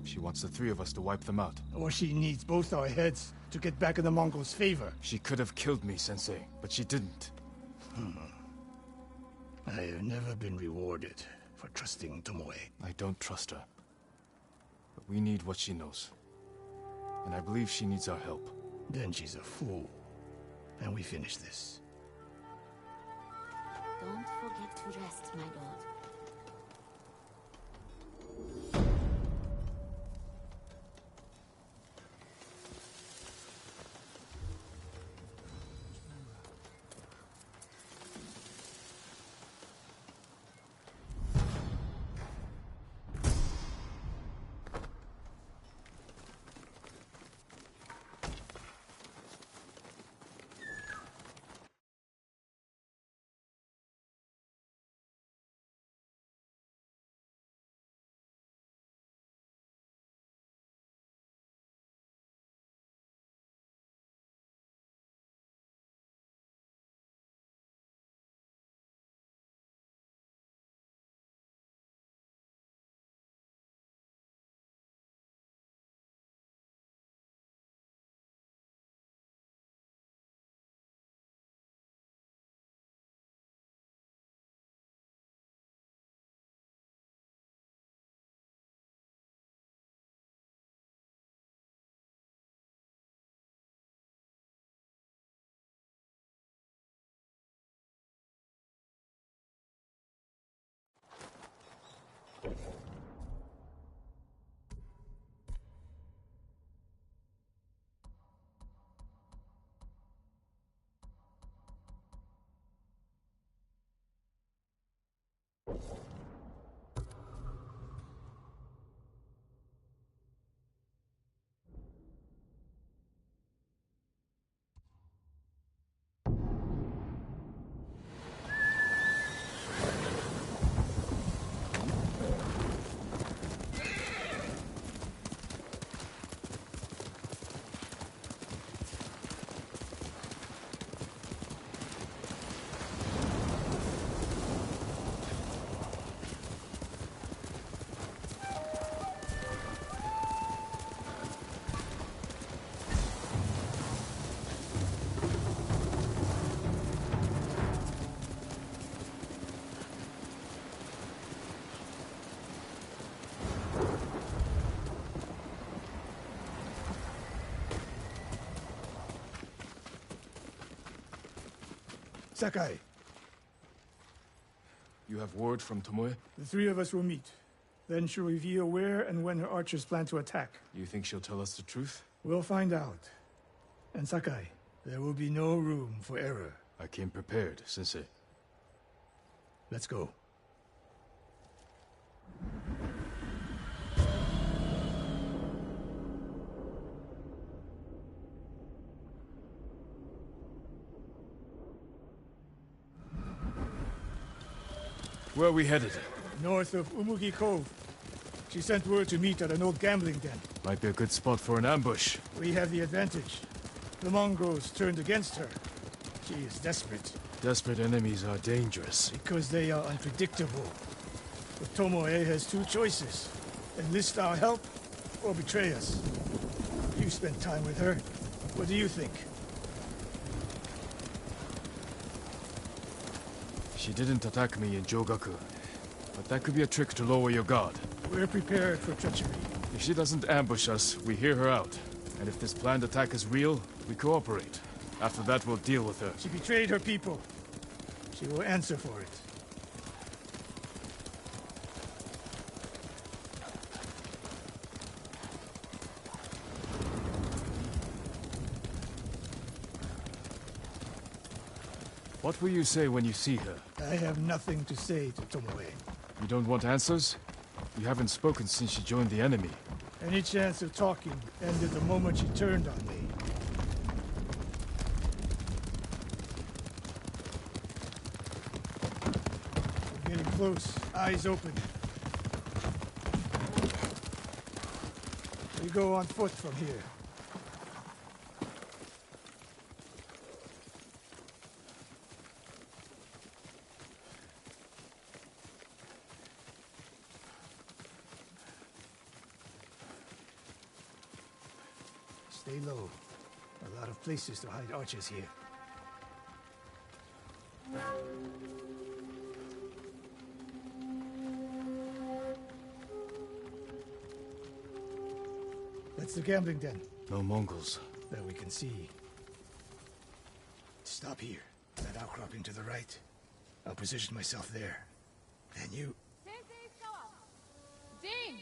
She wants the three of us to wipe them out. Or she needs both our heads to get back in the Mongols' favor. She could have killed me, Sensei, but she didn't. I have never been rewarded for trusting Tomoe. I don't trust her. But we need what she knows. And I believe she needs our help. Then she's a fool. And we finish this. Don't forget to rest, my lord. Sakai, You have word from Tomoe? the three of us will meet. Then she'll reveal where and when her archers plan to attack. You think she'll tell us the truth? We'll find out. And Sakai, there will be no room for error. I came prepared, Sensei. Let's go. Where are we headed? North of Umugi Cove. She sent word to meet at an old gambling den. Might be a good spot for an ambush. We have the advantage. The Mongols turned against her. She is desperate. Desperate enemies are dangerous. Because they are unpredictable. But Tomoe has two choices. Enlist our help, or betray us. You spent time with her. What do you think? She didn't attack me in Jogaku, but that could be a trick to lower your guard. We're prepared for treachery. If she doesn't ambush us, we hear her out. And if this planned attack is real, we cooperate. After that, we'll deal with her. She betrayed her people. She will answer for it. What will you say when you see her? I have nothing to say to Tomoe. You don't want answers? You haven't spoken since she joined the enemy. Any chance of talking ended the moment she turned on me. We're getting close. Eyes open. We go on foot from here. Stay low. A lot of places to hide archers here. That's the gambling den. No Mongols. That we can see. Stop here. That outcropping to the right. I'll position myself there. Then you... Ding!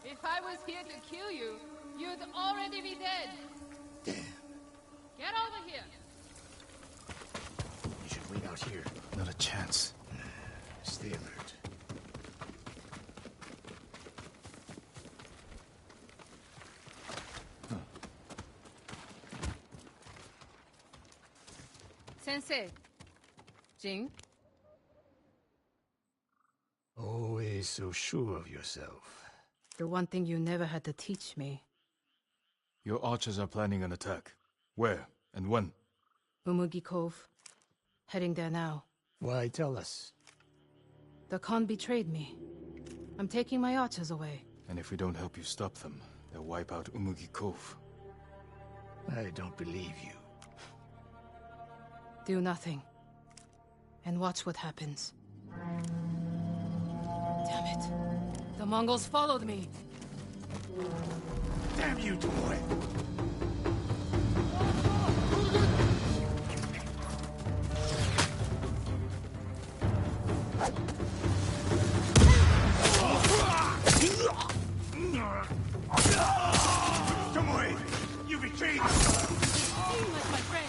If I was here to kill you, you'd already be dead. Damn. Get over here. You should wait out here. Not a chance. Stay alert. Sensei. Jing? Always so sure of yourself. The one thing you never had to teach me. Your archers are planning an attack. Where and when? Umugi Cove. Heading there now. Why tell us? The Khan betrayed me. I'm taking my archers away. And if we don't help you stop them, they'll wipe out Umugi Cove. I don't believe you. Do nothing. And watch what happens. Damn it. The Mongols followed me. Damn you, Tomoe! Tomoe! You betrayed us! Seamless, my friend!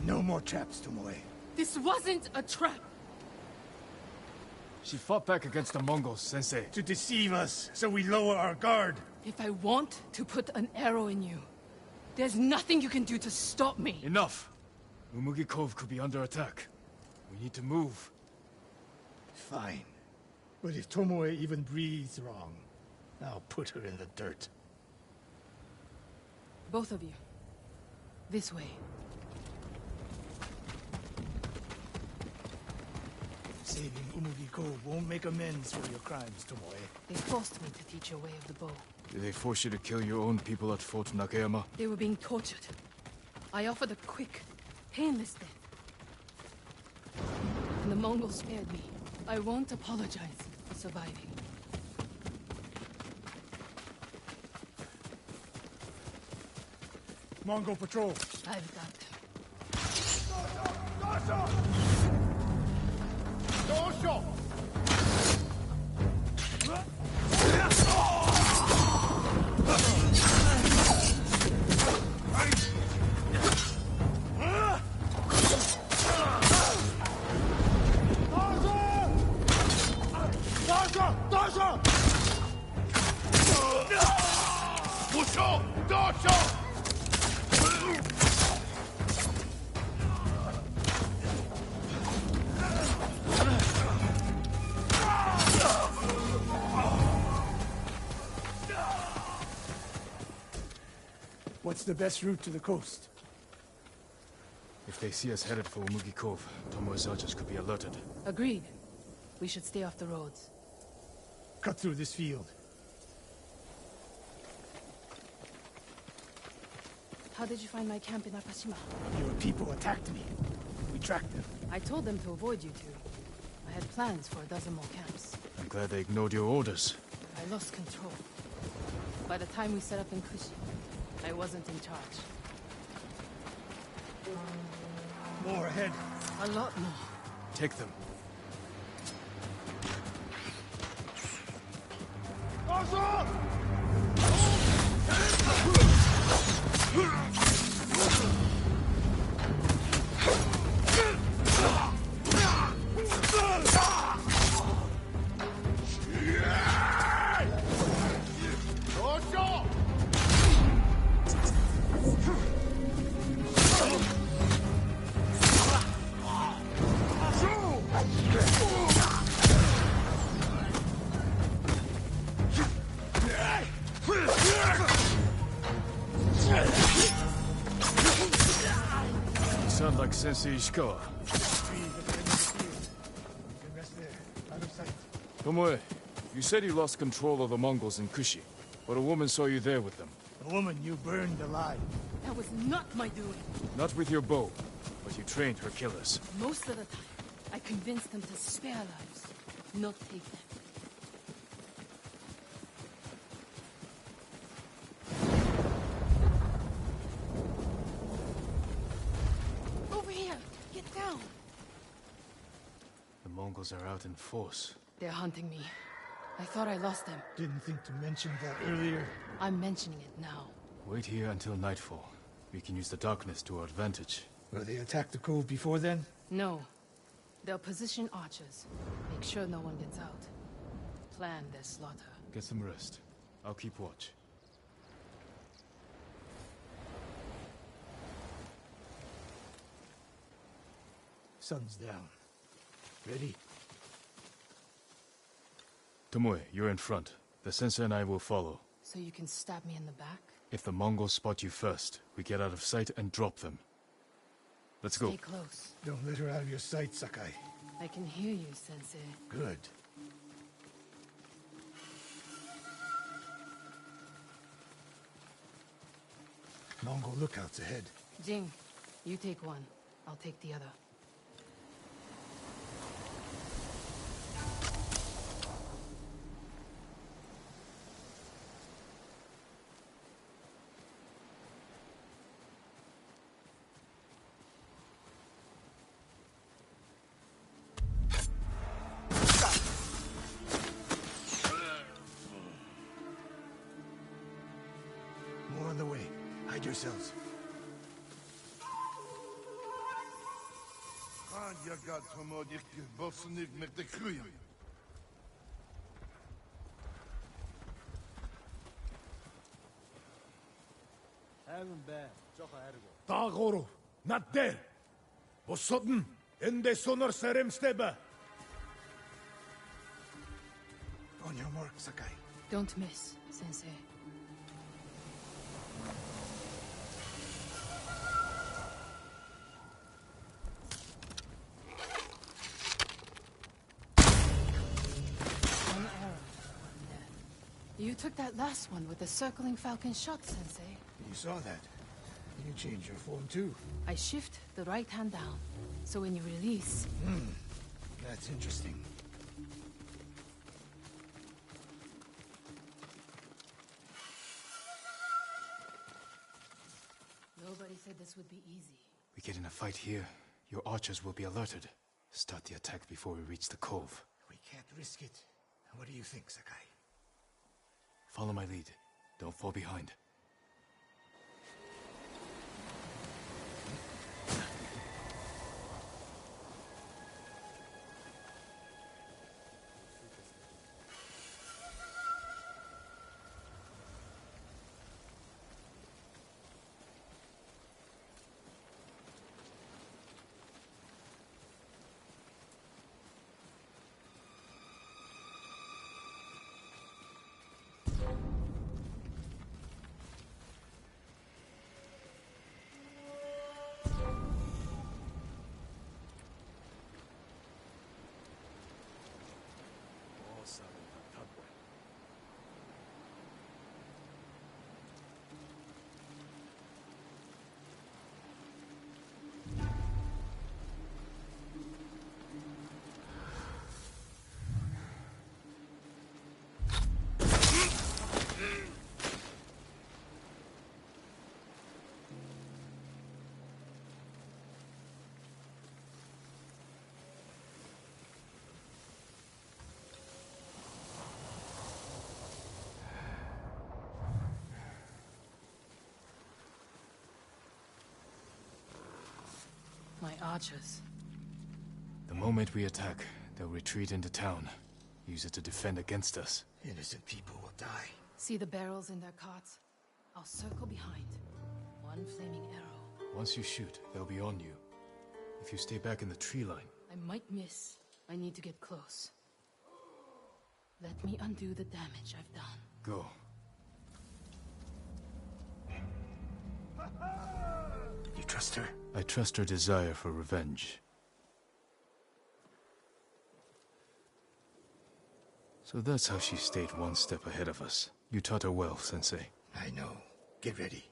No more traps, Tomoe. This wasn't a trap! She fought back against the Mongols, Sensei. To deceive us, so we lower our guard. If I want to put an arrow in you, there's nothing you can do to stop me. Enough! Umugi Cove could be under attack. We need to move. Fine. But if Tomoe even breathes wrong, I'll put her in the dirt. Both of you. This way. Saving Umugi Cove won't make amends for your crimes, Tomoe. They forced me to teach a way of the bow. Did they force you to kill your own people at Fort Nakayama? They were being tortured. I offered a quick, painless death. And the Mongols spared me. I won't apologize for surviving. Mongol patrol. I've got them. What's the best route to the coast? If they see us headed for Umugi Cove, Tomoe's archers could be alerted. Agreed. We should stay off the roads. Cut through this field. How did you find my camp in Akashima? Your people attacked me. We tracked them. I told them to avoid you two. I had plans for a dozen more camps. I'm glad they ignored your orders. I lost control. By the time we set up in Kushi, I wasn't in charge. More ahead. A lot more. Take them. Sound like Sensei Ishikawa. Tomoe, you said you lost control of the Mongols in Kushi, but a woman saw you there with them. A woman you burned alive. That was not my doing. Not with your bow, but you trained her killers. Most of the time, I convinced them to spare lives, not take them. Over here! Get down! The Mongols are out in force. They're hunting me. I thought I lost them. Didn't think to mention that earlier. I'm mentioning it now. Wait here until nightfall. We can use the darkness to our advantage. Will they attack the cove before then? No. They'll position archers. Make sure no one gets out. Plan their slaughter. Get some rest. I'll keep watch. Sun's down. Ready? Tomoe, you're in front. The sensei and I will follow. So you can stab me in the back? If the Mongols spot you first, we get out of sight and drop them. Let's go. Stay close. Don't let her out of your sight, Sakai. I can hear you, Sensei. Good. Mongol lookouts ahead. Jing, you take one. I'll take the other. More on the way. Hide yourselves. Dagoro, not there. Bosodden, ende sonor serem steba. On your mark, Sakai. Don't miss, Sensei. One arrow. You took that last one with the circling falcon shot, Sensei. You saw that. You changed your form too. I shift the right hand down, so when you release... That's interesting. Nobody said this would be easy. We get in a fight here, your archers will be alerted. Start the attack before we reach the cove. We can't risk it. What do you think, Sakai? Follow my lead. Don't fall behind. archers. The moment we attack, they'll retreat into town. Use it to defend against us. Innocent people will die. See the barrels in their carts? I'll circle behind. One flaming arrow. Once you shoot, they'll be on you. If you stay back in the tree line... I might miss. I need to get close. Let me undo the damage I've done. Go. You trust her? I trust her desire for revenge. So that's how she stayed one step ahead of us. You taught her well, Sensei. I know. Get ready.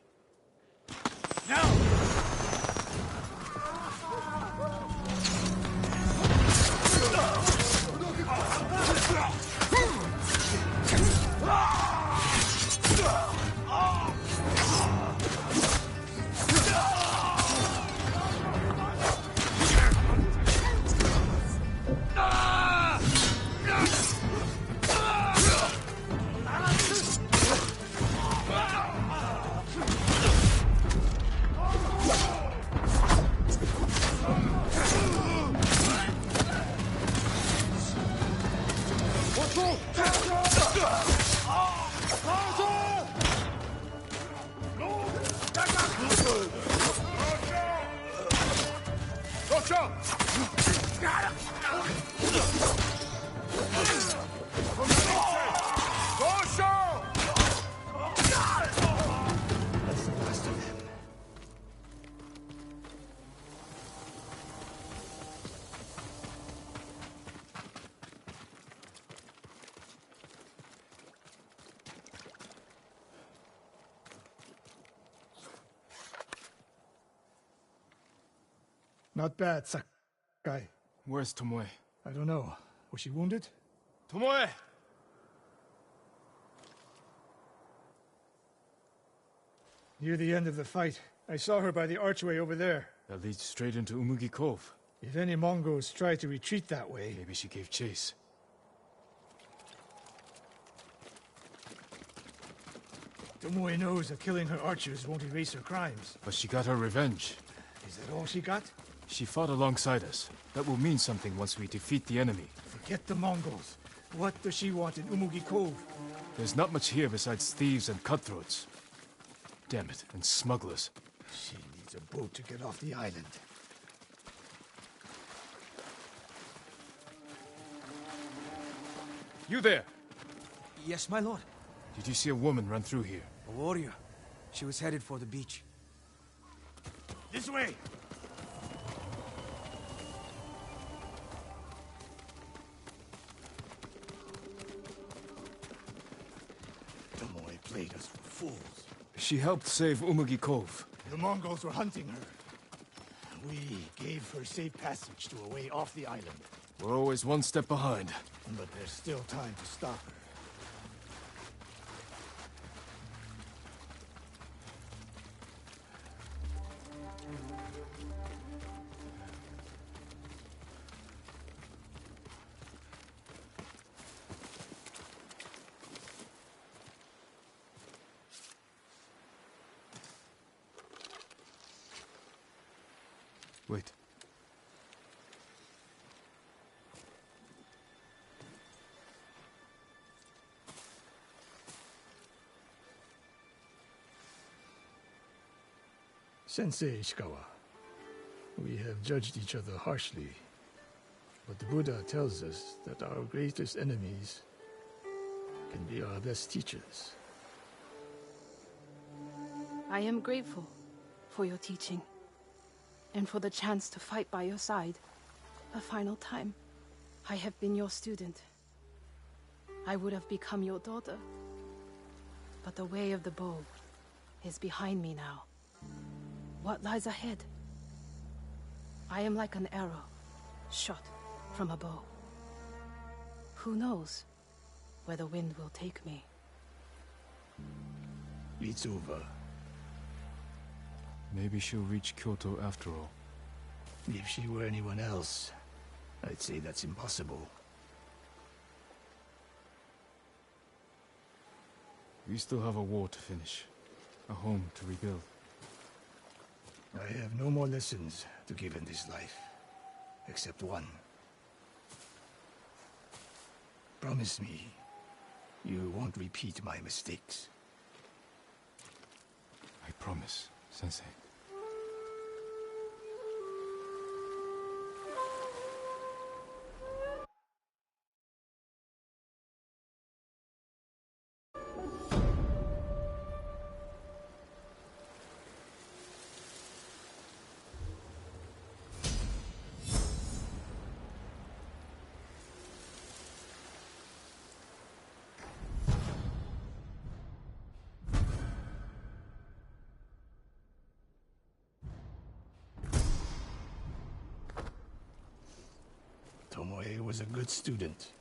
Not bad, Sakai. Where's Tomoe? I don't know. Was she wounded? Tomoe! Near the end of the fight, I saw her by the archway over there. That leads straight into Umugi Cove. If any Mongols try to retreat that way... Maybe she gave chase. Tomoe knows that killing her archers won't erase her crimes. But she got her revenge. Is that all she got? She fought alongside us. That will mean something once we defeat the enemy. Forget the Mongols. What does she want in Umugi Cove? There's not much here besides thieves and cutthroats. Damn it, and smugglers. She needs a boat to get off the island. You there! Yes, my lord. Did you see a woman run through here? A warrior. She was headed for the beach. This way! Tomoe played us for fools. She helped save Umugi Cove. The Mongols were hunting her. We gave her safe passage to a way off the island. We're always one step behind. But there's still time to stop her. Wait. Sensei Ishikawa, we have judged each other harshly, but the Buddha tells us that our greatest enemies can be our best teachers. I am grateful for your teaching, and for the chance to fight by your side a final time. I have been your student. I would have become your daughter, but the way of the bow is behind me now. What lies ahead? I am like an arrow, shot from a bow. Who knows where the wind will take me? It's over. Maybe she'll reach Kyoto after all. If she were anyone else, I'd say that's impossible. We still have a war to finish. A home to rebuild. I I have no more lessons to give in this life, except one. Promise me you won't repeat my mistakes. I promise, Sensei. Tomoe was a good student.